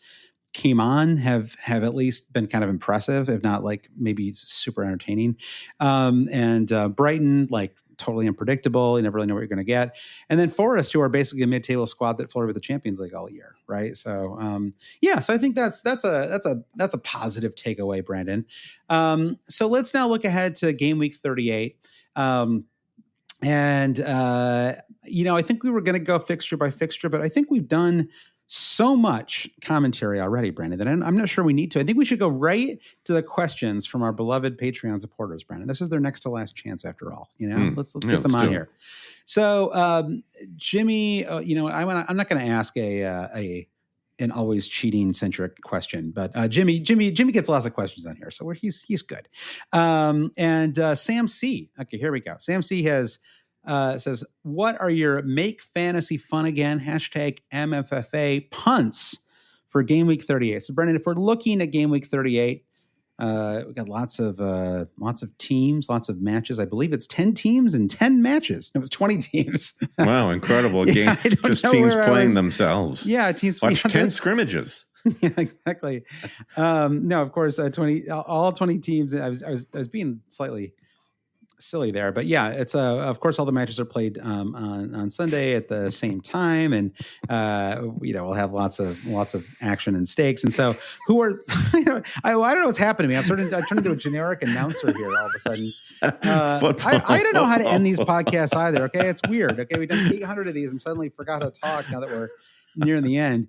came on, have at least been kind of impressive, if not maybe super entertaining. And Brighton, totally unpredictable. You never really know what you're going to get. And then Forest, who are basically a mid-table squad that flirted with the Champions League all year, right? So so I think that's a positive takeaway, Brandon. So let's now look ahead to game week 38. I think we were going to go fixture by fixture, but I think we've done so much commentary already, Brandon, that I'm not sure we need to. I think we should go right to the questions from our beloved Patreon supporters, Brandon. This is their next to last chance after all. Let's get them on here. So, Jimmy, I'm not going to ask a an always cheating centric question, but Jimmy gets lots of questions on here, so he's good. And Sam C. Okay, here we go. Sam C. has says, "What are your make fantasy fun again #MFFA punts for game week 38?" So Brendan, if we're looking at game week 38, we got lots of teams, lots of matches. I believe it's 10 teams and 10 matches. It was 20 teams. Wow, incredible game! Just teams playing themselves. Yeah, teams. Watch 10 scrimmages. Yeah, exactly. No, of course, 20 all 20 teams. I was being slightly silly there, but yeah, it's of course all the matches are played on Sunday at the same time, and we'll have lots of action and stakes. And so, who are I don't know what's happening to me. I turned into a generic announcer here all of a sudden. I don't know how to end these podcasts either. Okay, it's weird. Okay, we've done 800 of these. I'm suddenly forgot how to talk now that we're near the end.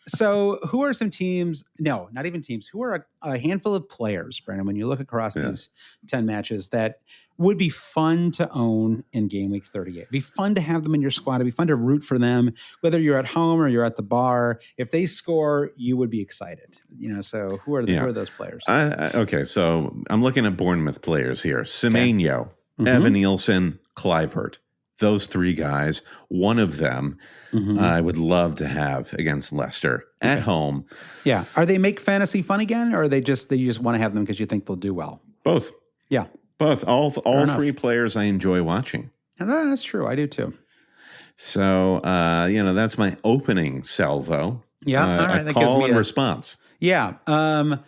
So who are some teams? No, not even teams. Who are a handful of players, Brandon, when you look across these 10 matches that would be fun to own in game week 38? It'd be fun to have them in your squad. It'd be fun to root for them, whether you're at home or you're at the bar. If they score, you would be excited. So who are those players? Okay, so I'm looking at Bournemouth players here. Semenyo, Evan Nielsen, Clivert. Those three guys, one of them I would love to have against Leicester at home. Yeah. Are they make fantasy fun again, or are they just want to have them because you think they'll do well? Both. Yeah. Both. All three players I enjoy watching. And that's true. I do too. So, that's my opening salvo. Yeah. All right. A call and response. Yeah. How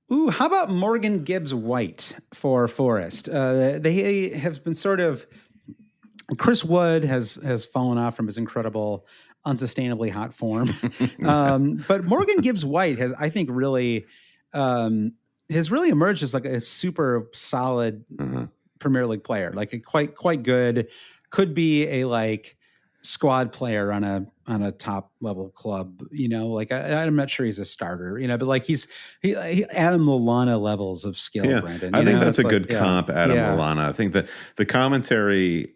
about Morgan Gibbs-White for Forest? They have been sort of... Chris Wood has fallen off from his incredible, unsustainably hot form. But Morgan Gibbs-White has, I think, really emerged as like a super solid Premier League player, like a quite good, could be a like squad player on a top level club. Like I'm not sure he's a starter, but like he's Adam Lallana levels of skill. Yeah, Brandon. I think that's a good comp, Adam Lallana. I think that the commentary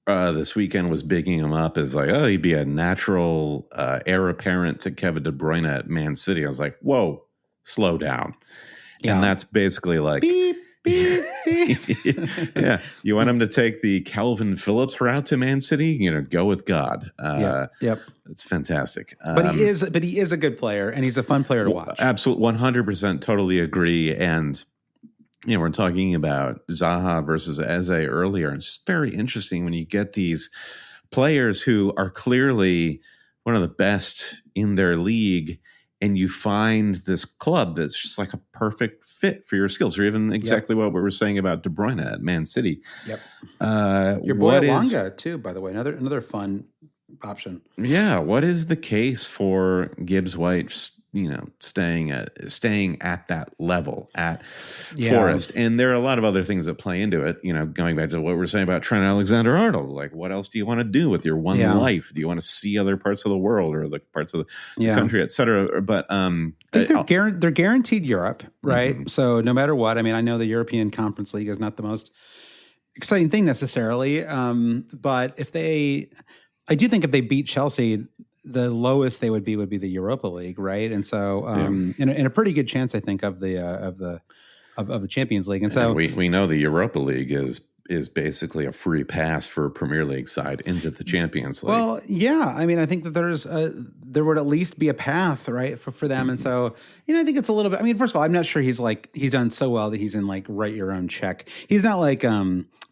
this weekend was bigging him up as like, oh, he'd be a natural heir apparent to Kevin De Bruyne at Man City. I was like, whoa, slow down. Yeah. And that's basically like, beep, beep, beep. Yeah. You want him to take the Calvin Phillips route to Man City? Go with God. Yep. It's fantastic. But he is a good player, and he's a fun player to watch. Absolutely. 100% totally agree. And we're talking about Zaha versus Eze earlier. It's just very interesting when you get these players who are clearly one of the best in their league, and you find this club that's just like a perfect fit for your skills, or even exactly what we were saying about De Bruyne at Man City. Yep. Your boy Elanga, too, by the way, another fun option. Yeah. What is the case for Gibbs-White staying at that level at Forest? And there are a lot of other things that play into it, going back to what we were saying about Trent Alexander-Arnold. Like, what else do you want to do with your one life? Do you want to see other parts of the world or the parts of the country, et cetera? But I think they're guaranteed Europe, right? So no matter what, I know the European Conference League is not the most exciting thing necessarily, but I do think if they beat Chelsea, the lowest they would be the Europa League, right? And so, in a pretty good chance, I think, of the Champions League. And so we know the Europa League is basically a free pass for a Premier League side into the Champions League. Well, yeah, I think that there would at least be a path, right, for them. And so, I think it's a little bit. First of all, I'm not sure he's done so well that he's in like write your own check. He's not like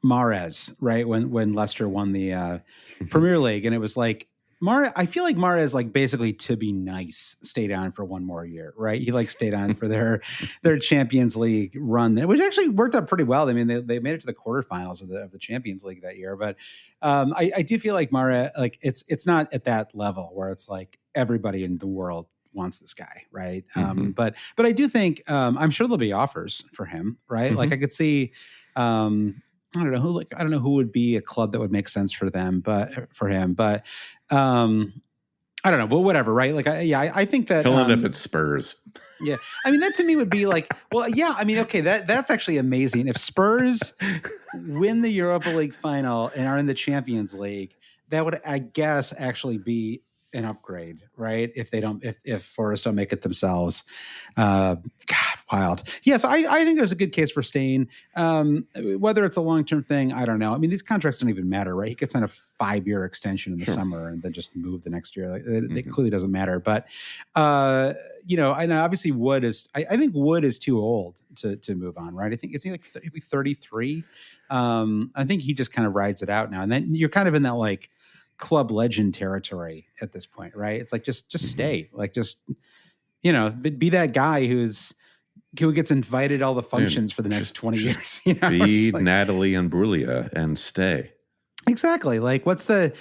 Mahrez, right? When Leicester won the Premier League, and it was like. I feel like Mahrez, like basically to be nice, stayed on for one more year, right? He stayed on for their Champions League run, which actually worked out pretty well. They made it to the quarterfinals of the Champions League that year. But I do feel like Mahrez, like it's not at that level where it's like everybody in the world wants this guy, right? But I do think I'm sure there'll be offers for him, right? Like I could see. I don't know who would be a club that would make sense for them, but for him, but I don't know, but whatever, right? Like, I think that he'll end up at Spurs. Yeah, that to me would be like, well, yeah, okay, that's actually amazing. If Spurs win the Europa League final and are in the Champions League, that would, I guess, actually be an upgrade, right? If Forest don't make it themselves. God, wild. Yes, I think there's a good case for staying. Whether it's a long-term thing, I don't know. I mean, these contracts don't even matter, right? He could sign a 5-year extension in the summer and then just move the next year. Like, it clearly doesn't matter. But I know obviously Wood is. I think Wood is too old to move on, right? I think is he like 33? I think he just kind of rides it out now, and then you're kind of in that like club legend territory at this point, right? It's like just stay, like just be that guy who gets invited to all the functions for the next 20 years. Be like, Natalie Imbruglia and stay. Exactly. Like, what's you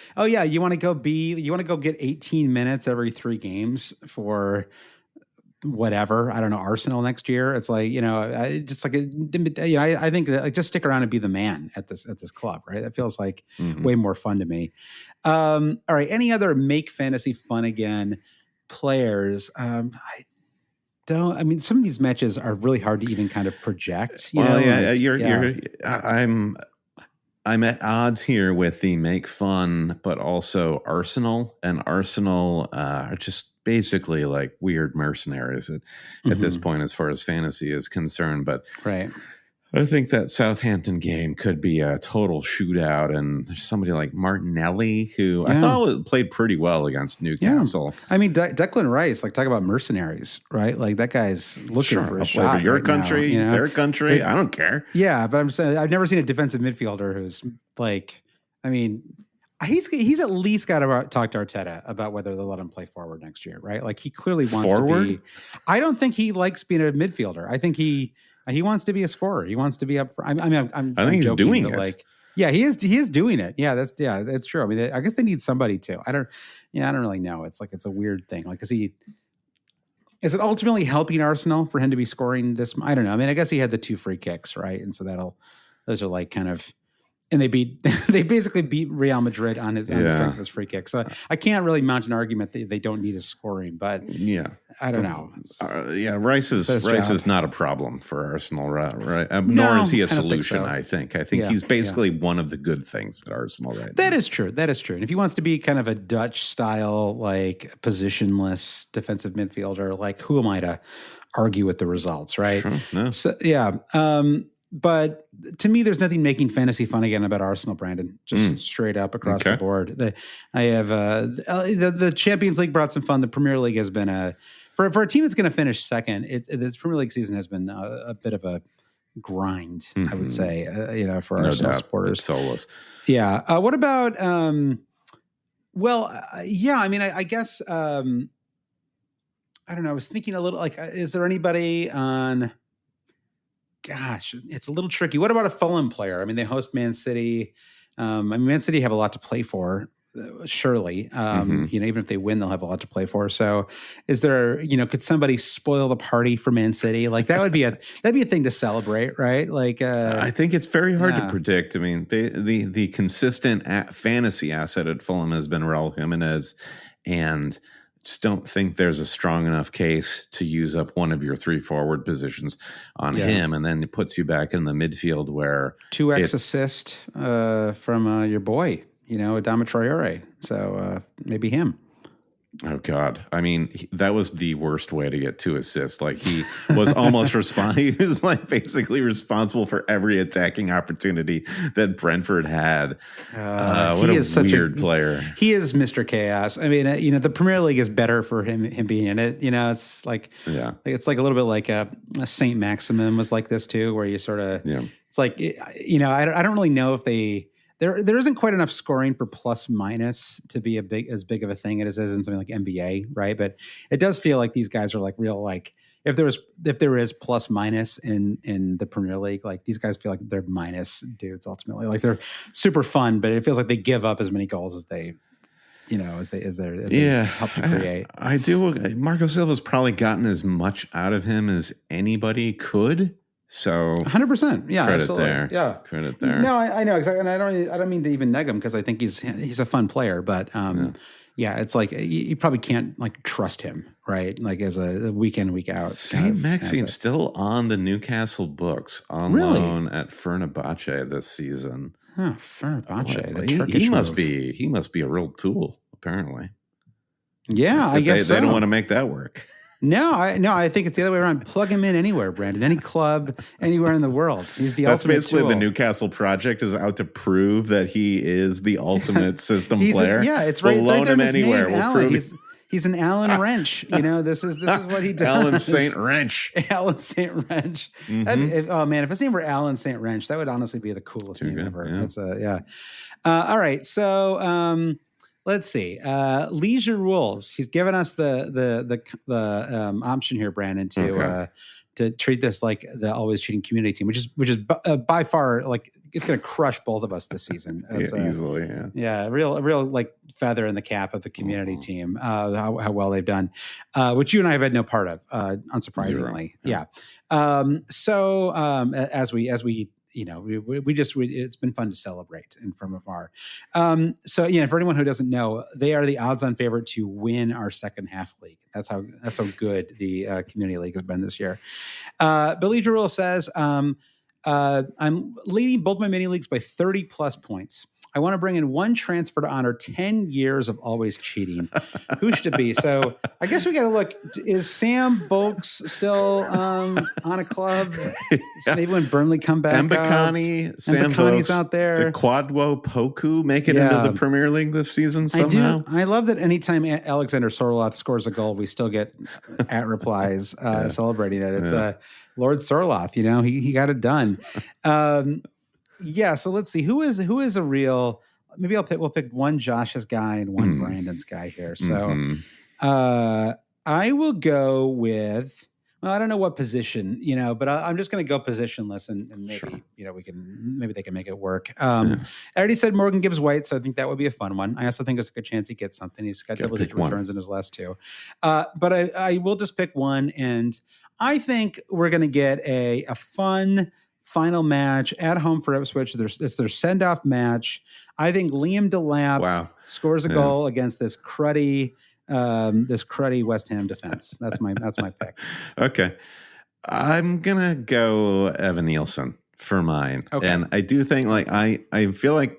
want to go get 18 minutes every 3 games for whatever, I don't know, Arsenal next year. It's like, I think that, just stick around and be the man at this club, right? That feels like way more fun to me. All right. Any other make fantasy fun again players? Some of these matches are really hard to even kind of project. I'm at odds here with the make fun, but also Arsenal, and Arsenal are just basically like weird mercenaries at this point, as far as fantasy is concerned. But right. I think that Southampton game could be a total shootout, and there's somebody like Martinelli who I thought played pretty well against Newcastle. Yeah. I mean, Declan Rice, like, talk about mercenaries, right? Like, that guy's looking for a shot. For your country, their country, I don't care. Yeah, but I'm saying I've never seen a defensive midfielder who's like, I mean, he's at least got to talk to Arteta about whether they'll let him play forward next year, right? Like, he clearly wants to be. I don't think he likes being a midfielder. I think he wants to be a scorer. He wants to be up for. I think he's joking, doing it. Like, yeah, he is doing it. Yeah, that's true. I mean, I guess they need somebody too. I don't really know. It's like, it's a weird thing. Like, is it ultimately helping Arsenal for him to be scoring this? I don't know. I mean, I guess he had the 2 free kicks, right? And so those are like kind of. And they basically beat Real Madrid on the strength of his free kick. So I can't really mount an argument that they don't need his scoring, but I don't know. Rice is not a problem for Arsenal, right? Nor is he a solution. I think he's basically one of the good things at Arsenal right now. That is true. And if he wants to be kind of a Dutch style, like, positionless defensive midfielder, like, who am I to argue with the results, right? Sure. No. So, but to me, there's nothing making fantasy fun again about Arsenal, Brandon. Just straight up across the board. I have the Champions League brought some fun. The Premier League has been for a team that's going to finish second. This Premier League season has been a bit of a grind, I would say. For Arsenal supporters. It's soulless. Yeah. What about? I mean, I guess. I don't know. I was thinking a little like, is there anybody on? Gosh, it's a little tricky. What about a Fulham player? I mean, they host Man City. Man City have a lot to play for, surely. Even if they win, they'll have a lot to play for. So, is there, could somebody spoil the party for Man City? Like, that'd be a thing to celebrate, right? Like, I think it's very hard to predict. I mean, the consistent fantasy asset at Fulham has been Raul Jimenez, and just don't think there's a strong enough case to use up one of your 3 forward positions on him, and then it puts you back in the midfield where 2x assist from your boy, Adama Traore. So maybe him. Oh God! I mean, that was the worst way to get 2 assists. Like, he was almost he was like basically responsible for every attacking opportunity that Brentford had. What a weird player! He is Mr. Chaos. I mean, the Premier League is better for him being in it. It's like it's like a little bit like a Saint Maximin was like this too, where you sort of It's like I don't really know if they. There isn't quite enough scoring for plus minus to be as big of a thing as it is in something like NBA, right? But it does feel like these guys are like real, like if there is plus minus in the Premier League, like these guys feel like they're minus dudes ultimately. Like, they're super fun, but it feels like they give up as many goals as they help to create. I do. Marco Silva's probably gotten as much out of him as anybody could. So 100%. Yeah. Credit absolutely. there. Yeah. Credit there. No, I know exactly. And I don't mean to even neg him, because I think he's a fun player, but it's like, you probably can't like trust him, right? Like, as a week in, week out. Saint Maxime's still on the Newcastle books on loan at Fenerbahce this season. Oh, Fenerbahce. He must be a real tool, apparently. Yeah, I guess they don't want to make that work. No, I think it's the other way around. Plug him in anywhere, Brandon. Any club, anywhere in the world. He's the That's ultimate basically tool. the Newcastle project is out to prove that he is the ultimate system player. It's right. We'll It's loan right there him in his anywhere. name, We'll Alan. prove He's an Alan Wrench. This is what he does. Alan St. Wrench. Alan St. Wrench. Mm-hmm. If his name were Alan St. Wrench, that would honestly be the coolest name ever. Yeah. That's all right. So let's see. Leisure Rules. He's given us the option here, Brandon, to treat this like the always cheating community team, which is by far like it's going to crush both of us this season. Easily, yeah. Yeah, a real like feather in the cap of the community team. How well they've done, which you and I have had no part of, unsurprisingly. Zero. Yeah. As we it's been fun to celebrate and from afar. For anyone who doesn't know, they are the odds-on favorite to win our second half league. That's how good the community league has been this year. Billy Jarrell says, I'm leading both my mini leagues by 30 plus points. I want to bring in one transfer to honor 10 years of always cheating. Who should it be? So I guess we got to look. Is Sam Volks still on a club? Maybe when Burnley come back Mbakani, Sam Mbakani's Volks, out there. the Quadwo Poku make it into the Premier League this season somehow. I love that anytime Alexander Sorloth scores a goal, we still get at replies celebrating it. It's Lord Sorloth, he got it done. So let's see who is a real. Maybe we'll pick one Josh's guy and one Brandon's guy here. So I will go with. Well, I don't know what position, but I'm just going to go positionless, and maybe maybe they can make it work. I already said Morgan Gibbs White, so I think that would be a fun one. I also think there's a good chance he gets something. He's got double-digit returns in his last two. But I will just pick one, and I think we're going to get a fun final match at home for Ipswich. It's their send-off match. I think Liam Delap scores a goal against this cruddy West Ham defense. That's my pick. Okay. I'm gonna go Evan Nielsen for mine. Okay. And I do think I feel like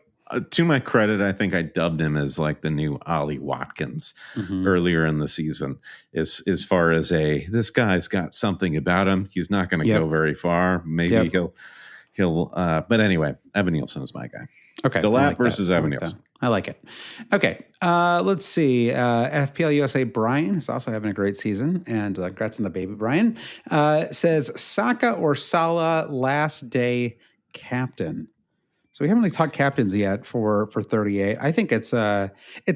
to my credit, I think I dubbed him as like the new Ollie Watkins earlier in the season. As far as this guy's got something about him. He's not going to go very far. Maybe he'll. But anyway, Evan Nielsen is my guy. Okay, Delap versus Evan Nielsen. I like it. Okay, let's see. FPL USA Brian is also having a great season, and congrats on the baby, Brian. Says Saka or Salah last day captain. So we haven't really talked captains yet for 38. I think it's a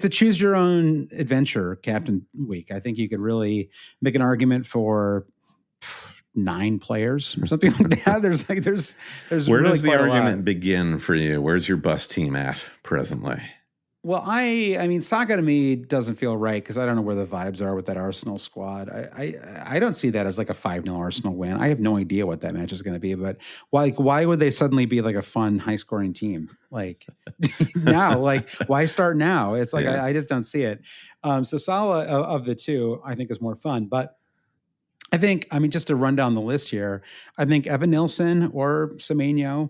choose your own adventure captain week. I think you could really make an argument for 9 players or something like that. There's where really does the argument begin for you? Where's your bus team at presently? Well, I mean, Saka to me doesn't feel right because I don't know where the vibes are with that Arsenal squad. I don't see that as like a 5-0 Arsenal win. I have no idea what that match is going to be, but why would they suddenly be like a fun, high scoring team? Like now, like why start now? It's like, I just don't see it. So Salah of the two, I think is more fun, but I think, just to run down the list here, I think Evan Nilsson or Semenyo,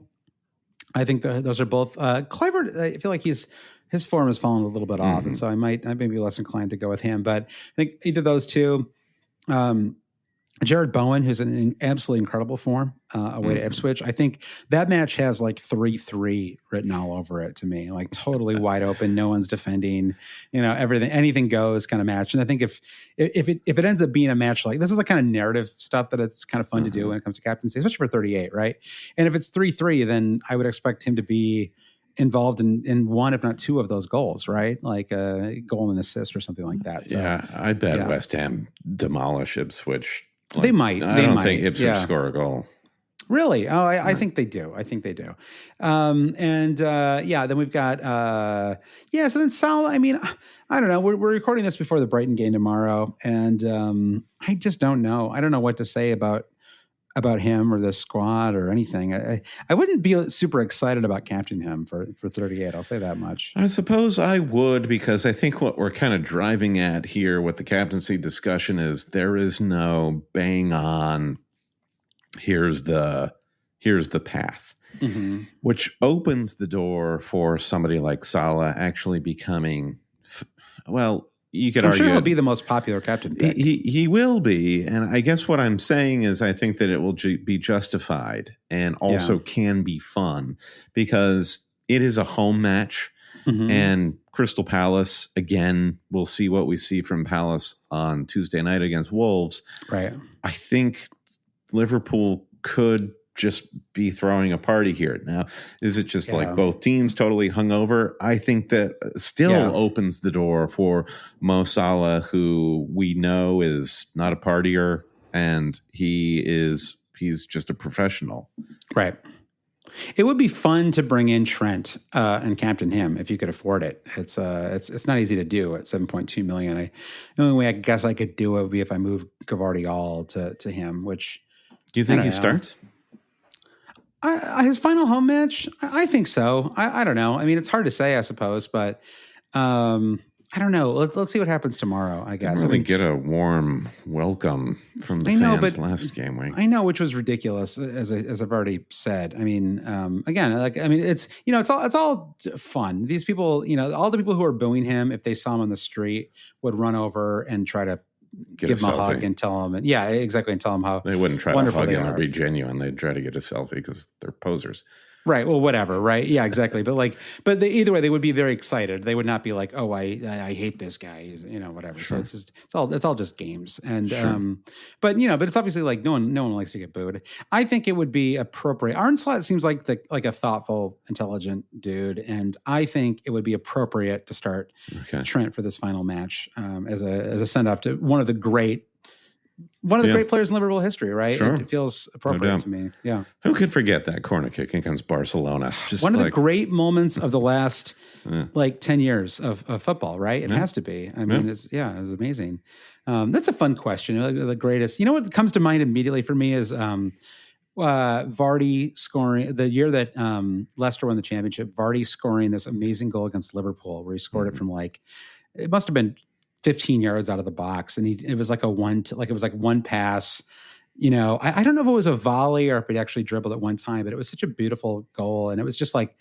I think those are both Kluivert. I feel like his form has fallen a little bit off, and so I may be less inclined to go with him. But I think either those two, Jared Bowen, who's in an absolutely incredible form away to Ipswich. I think that match has like 3-3 written all over it to me, like totally wide open. No one's defending, everything, anything goes kind of match. And I think if it ends up being a match like this is the kind of narrative stuff that it's kind of fun to do when it comes to captaincy, especially for 38, right? And if it's 3-3, then I would expect him to be involved in one, if not two of those goals, right? Like a goal and assist or something like that. So, I bet West Ham demolish Ipswich. They might. I don't think Ipswich score a goal. Really? Oh, I think they do. Then we've got, so then Salah, I don't know. We're recording this before the Brighton game tomorrow. And I just don't know. I don't know what to say about him or the squad or anything. I wouldn't be super excited about captaining him for 38. I'll say that much. I suppose I would, because I think what we're kind of driving at here with the captaincy discussion is there is no bang on. Here's the path, which opens the door for somebody like Salah actually becoming, you could I'm argue sure he'll be the most popular captain pick. He will be, and I guess what I'm saying is I think that it will be justified and also can be fun because it is a home match. And Crystal Palace, again, we'll see what we see from Palace on Tuesday night against Wolves. Right. I think Liverpool could just be throwing a party here. Now, is it just like both teams totally hungover? I think that still opens the door for Mo Salah, who we know is not a partier, and he's just a professional. Right. It would be fun to bring in Trent and captain him if you could afford it. It's not easy to do at $7.2 million. The only way I guess I could do it would be if I move GW38 to him. Which do you think he starts? His final home match, I think so. I don't know. I mean, it's hard to say, I suppose, but I don't know. Let's see what happens tomorrow, I guess. Didn't really get a warm welcome from the fans last game week. I know, which was ridiculous, as I've already said. I mean, again, it's it's all fun. These people, all the people who are booing him, if they saw him on the street, would run over and try to give him a hug and tell him, and tell him how they wouldn't try to hug him or be genuine. They'd try to get a selfie because they're posers. Right. Well, whatever. Right. Yeah, exactly. But either way, they would be very excited. They would not be like, oh, I hate this guy. He's, whatever. Sure. So it's all just games. And, sure. But it's obviously like no one likes to get booed. I think it would be appropriate. Arne Slot seems like a thoughtful, intelligent dude. And I think it would be appropriate to start Trent for this final match as a send off to one of the great players in Liverpool history, right? Sure. It feels appropriate to me. Yeah. Who could forget that corner kick against Barcelona? Just one of the great moments of the last 10 years of football, right? It has to be. I mean, it's amazing. That's a fun question. The greatest, what comes to mind immediately for me is Vardy scoring the year that Leicester won the championship. Vardy scoring this amazing goal against Liverpool, where he scored it from it must have been 15 yards out of the box, and it was like one pass. I don't know if it was a volley or if it actually dribbled at one time, but it was such a beautiful goal, and it was just like,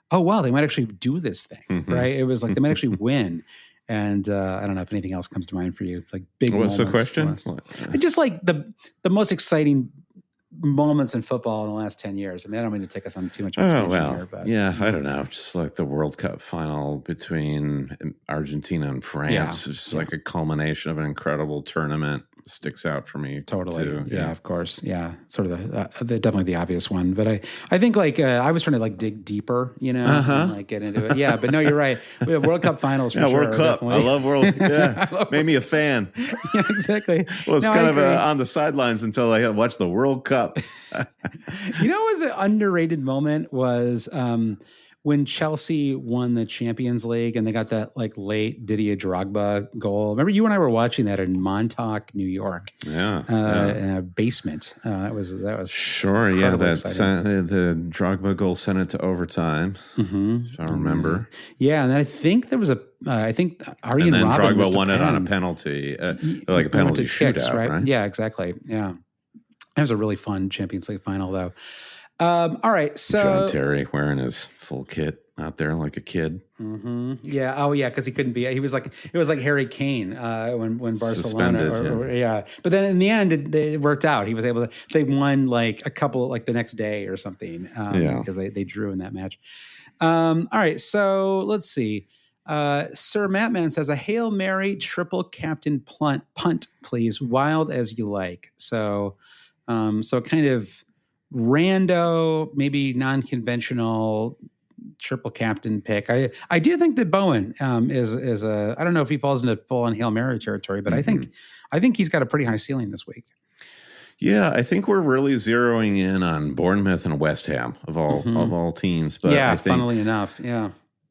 oh wow, they might actually do this thing, right? It was like they might actually win. And I don't know if anything else comes to mind for you, like big. What's the question? Just like the most exciting moments in football in the last 10 years. I mean, I don't mean to take us on too much of a tangent here, but I don't know. Just like the World Cup final between Argentina and France, just like a culmination of an incredible tournament. Sticks out for me totally too. Yeah, of course. Yeah, sort of the definitely the obvious one, but I think I was trying to dig deeper, and get into it. Yeah, but no, you're right. We have World Cup finals for sure. World Cup. Definitely. I love World. Yeah, made me a fan. Yeah, exactly. Well, it's kind of on the sidelines until I watched the World Cup. What was an underrated moment was when Chelsea won the Champions League and they got that late Didier Drogba goal. Remember, you and I were watching that in Montauk, New York. Yeah, in a basement. That was sure. Yeah, the Drogba goal sent it to overtime. If I remember. Yeah, and I think there was I think Arjen Robben Drogba won it on a penalty, like a penalty shootout, right? Yeah, exactly. Yeah, it was a really fun Champions League final, though. All right, so John Terry wearing his full kit out there like a kid. Yeah. Oh, yeah. Because he couldn't be. He was it was like Harry Kane when Barcelona. But then in the end, it worked out. He was able to. They won a couple the next day or something. Because they drew in that match. All right. So let's see. Sir Mattman says a Hail Mary triple captain punt, please. Wild as you like. So kind of rando, maybe non-conventional triple captain pick. I do think that Bowen is a. I don't know if he falls into full-on Hail Mary territory, but I think he's got a pretty high ceiling this week. Yeah, I think we're really zeroing in on Bournemouth and West Ham of all teams. But I think funnily enough,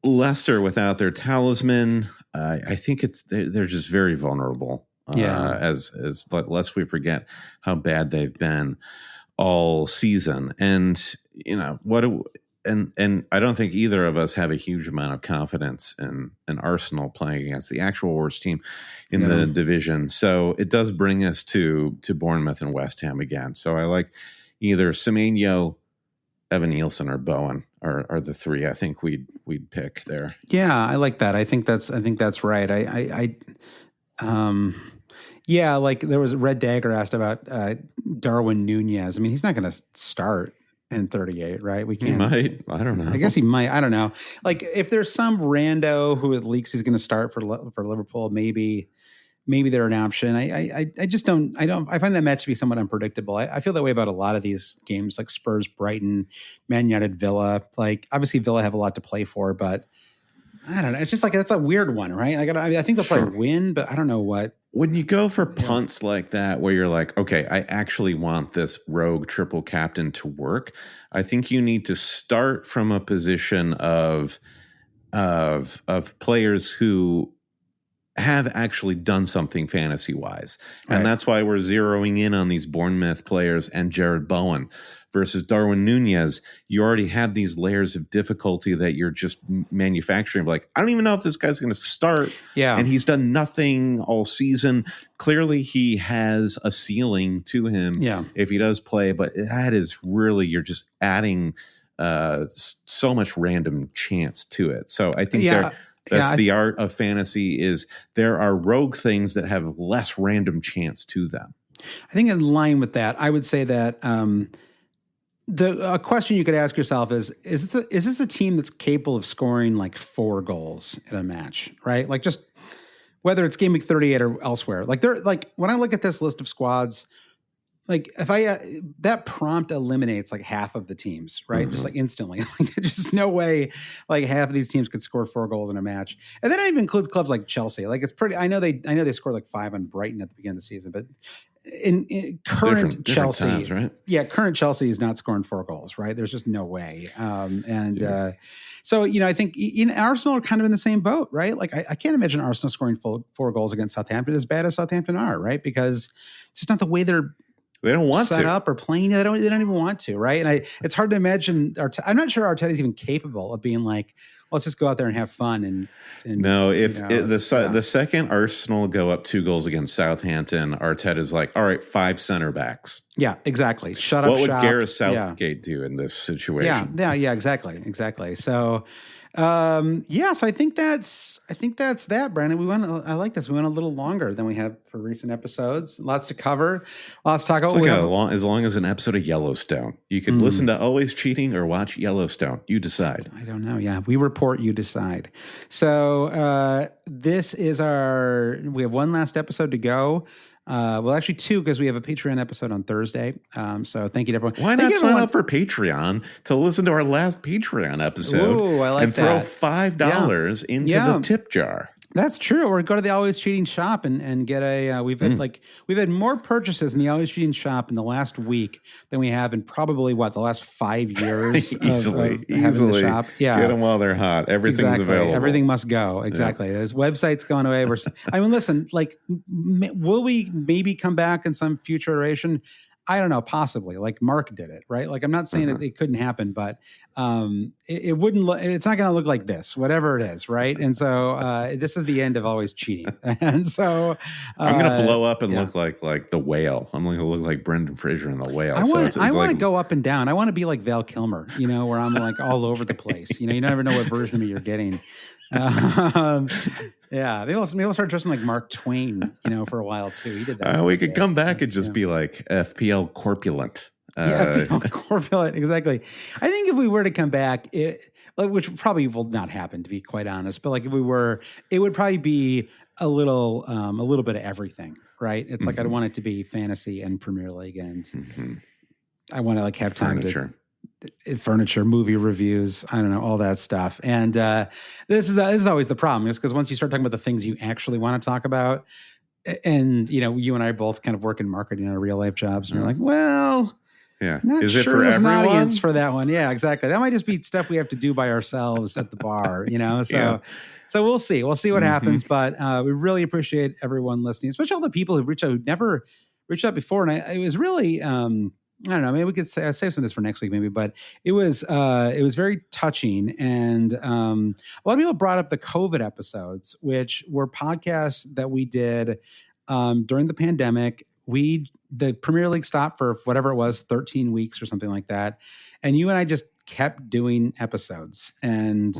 Leicester without their talisman, I think they're just very vulnerable. As lest we forget how bad they've been all season, and and I don't think either of us have a huge amount of confidence in Arsenal playing against the actual worst team in the division. So it does bring us to Bournemouth and West Ham again. So I like either Semenyo Evan Nielsen or Bowen are the three I think we'd pick there. Yeah, I like that. I think that's right. Yeah, like there was Red Dagger asked about Darwin Nunez. I mean, he's not going to start in 38, right? We can't. He might. I don't know. I guess he might. I don't know. Like if there's some rando who it leaks he's going to start for Liverpool, maybe they're an option. I just don't. I find that match to be somewhat unpredictable. I feel that way about a lot of these games, like Spurs, Brighton, Man United, Villa. Like obviously Villa have a lot to play for, but I don't know. It's just like that's a weird one, right? I think they'll probably win, but I don't know what. When you go for punts like that, where you're like, okay, I actually want this rogue triple captain to work, I think you need to start from a position of players who have actually done something fantasy wise. And Right. That's why we're zeroing in on these Bournemouth players and Jared Bowen versus Darwin Nunez. You already have these layers of difficulty that you're just manufacturing. Like, I don't even know if this guy's going to start. Yeah. And he's done nothing all season. Clearly he has a ceiling to him if he does play, but that is really, you're just adding so much random chance to it. So I think that's the art of fantasy is there are rogue things that have less random chance to them. I think in line with that, I would say that a question you could ask yourself is this a team that's capable of scoring like 4 goals in a match, right? Like just whether it's game week 38 or elsewhere. Like they're like when I look at this list of squads, like if that prompt eliminates like half of the teams, right? Just like instantly, like just no way like half of these teams could score 4 goals in a match. And then it even includes clubs like Chelsea. Like it's pretty, I know they scored like 5 on Brighton at the beginning of the season, but in current different Chelsea, times, right? Yeah, current Chelsea is not scoring 4 goals, right? There's just no way. So, I think Arsenal are kind of in the same boat, right? Like I can't imagine Arsenal scoring 4 goals against Southampton as bad as Southampton are, right? Because it's just not the way they don't want set to up or playing. They don't even want to, right? And it's hard to imagine. I'm not sure Arteta's even capable of being like, let's just go out there and have fun. And no, the second Arsenal go up 2 goals against Southampton, Arteta's like, all right, 5 center backs. Yeah, exactly. Shut up. What would Gareth Southgate do in this situation? Yeah, exactly. So. So I think that's that, Brandon. I like this. We went a little longer than we have for recent episodes. Lots to cover. Lots to talk about. Like as long as an episode of Yellowstone. You could listen to Always Cheating or watch Yellowstone. You decide. I don't know. Yeah, we report, you decide. So this is we have one last episode to go. Well, actually 2, because we have a Patreon episode on Thursday. So thank you to everyone. Why not sign up for Patreon to listen to our last Patreon episode? Ooh, I like and that. Throw $5 into the tip jar. That's true. Or go to the Always Cheating shop and get a. We've had more purchases in the Always Cheating shop in the last week than we have in probably the last 5 years. easily having the shop. Yeah, get them while they're hot. Everything's available. Everything must go. Exactly. Yeah. There's websites going away. Listen. Like, will we maybe come back in some future iteration? I don't know, possibly. Like Mark did it, right? Like I'm not saying it couldn't happen, but it wouldn't. It's not going to look like this, whatever it is, right? And so this is the end of Always Cheating. And so I'm going to blow up and look like the Whale. I'm going to look like Brendan Fraser in the Whale. I want to go up and down. I want to be like Val Kilmer, where I'm like all over the place. You never know what version of me you're getting. Maybe we'll start dressing like Mark Twain, for a while too. He did that. We could come back and just be like FPL corpulent. FPL corpulent, exactly. I think if we were to come back, which probably will not happen, to be quite honest, but like if we were, it would probably be a little bit of everything, right? It's like I'd want it to be fantasy and Premier League, and I want to like have time furniture, movie reviews, I don't know, all that stuff. And this is always the problem, is because once you start talking about the things you actually want to talk about, and you and I both kind of work in marketing in our real life jobs, and you're like, well, not is sure it for there's everyone? An audience for that one. Yeah, exactly. That might just be stuff we have to do by ourselves at the bar, So we'll see. We'll see what happens. But we really appreciate everyone listening, especially all the people who reached out, who never reached out before. And it was really, I don't know, maybe we could save some of this for next week, maybe, but it was very touching. And a lot of people brought up the COVID episodes, which were podcasts that we did during the pandemic the Premier League stopped for whatever it was, 13 weeks or something like that. And you and I just kept doing episodes, and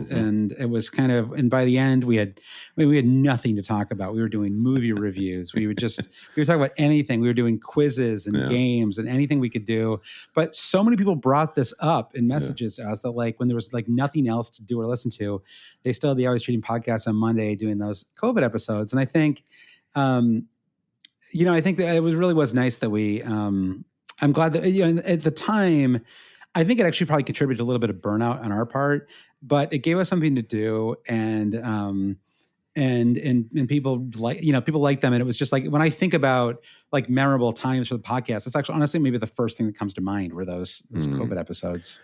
it was kind of, and by the end we had nothing to talk about. We were doing movie reviews. We were talking about anything. We were doing quizzes and games and anything we could do. But so many people brought this up in messages to us that like when there was like nothing else to do or listen to, they still had the Always Treating podcast on Monday doing those COVID episodes. And I think, I think that it really was nice that we, I'm glad that, at the time, I think it actually probably contributed a little bit of burnout on our part, but it gave us something to do, and people people like them, and it was just like when I think about like memorable times for the podcast, it's actually honestly maybe the first thing that comes to mind were those COVID episodes.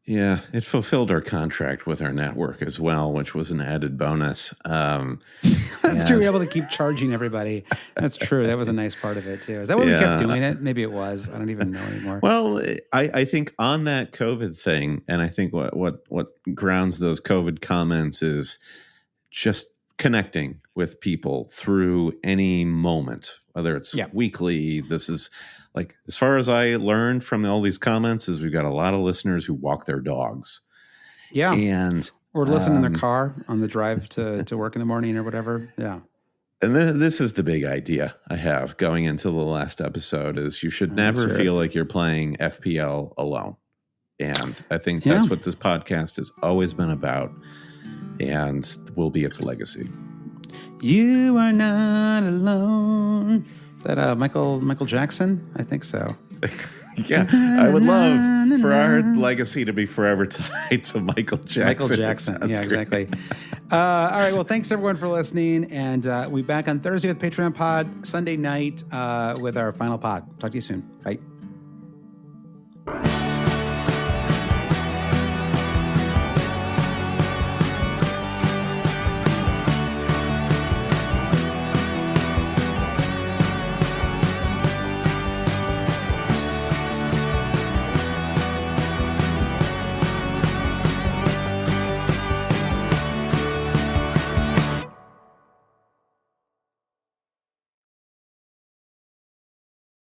Yeah, it fulfilled our contract with our network as well, which was an added bonus. That's true. We were able to keep charging everybody. That's true. That was a nice part of it too. Is that why we kept doing it? Maybe it was. I don't even know anymore. Well, I think on that COVID thing, and I think what grounds those COVID comments is just connecting with people through any moment, whether it's weekly. This is like, as far as I learned from all these comments, is we've got a lot of listeners who walk their dogs. Yeah. And or listen in their car on the drive to work in the morning or whatever. Yeah. And this is the big idea I have going into the last episode is you should never feel like you're playing FPL alone. And I think that's what this podcast has always been about, and will be its legacy. You are not alone. Is that Michael Jackson? I think so. Yeah, I would love for our legacy to be forever tied to Michael Jackson. Michael Jackson. Yeah, exactly. All right. Well, thanks everyone for listening. And we'll be back on Thursday with Patreon Pod, Sunday night with our final pod. Talk to you soon. Bye.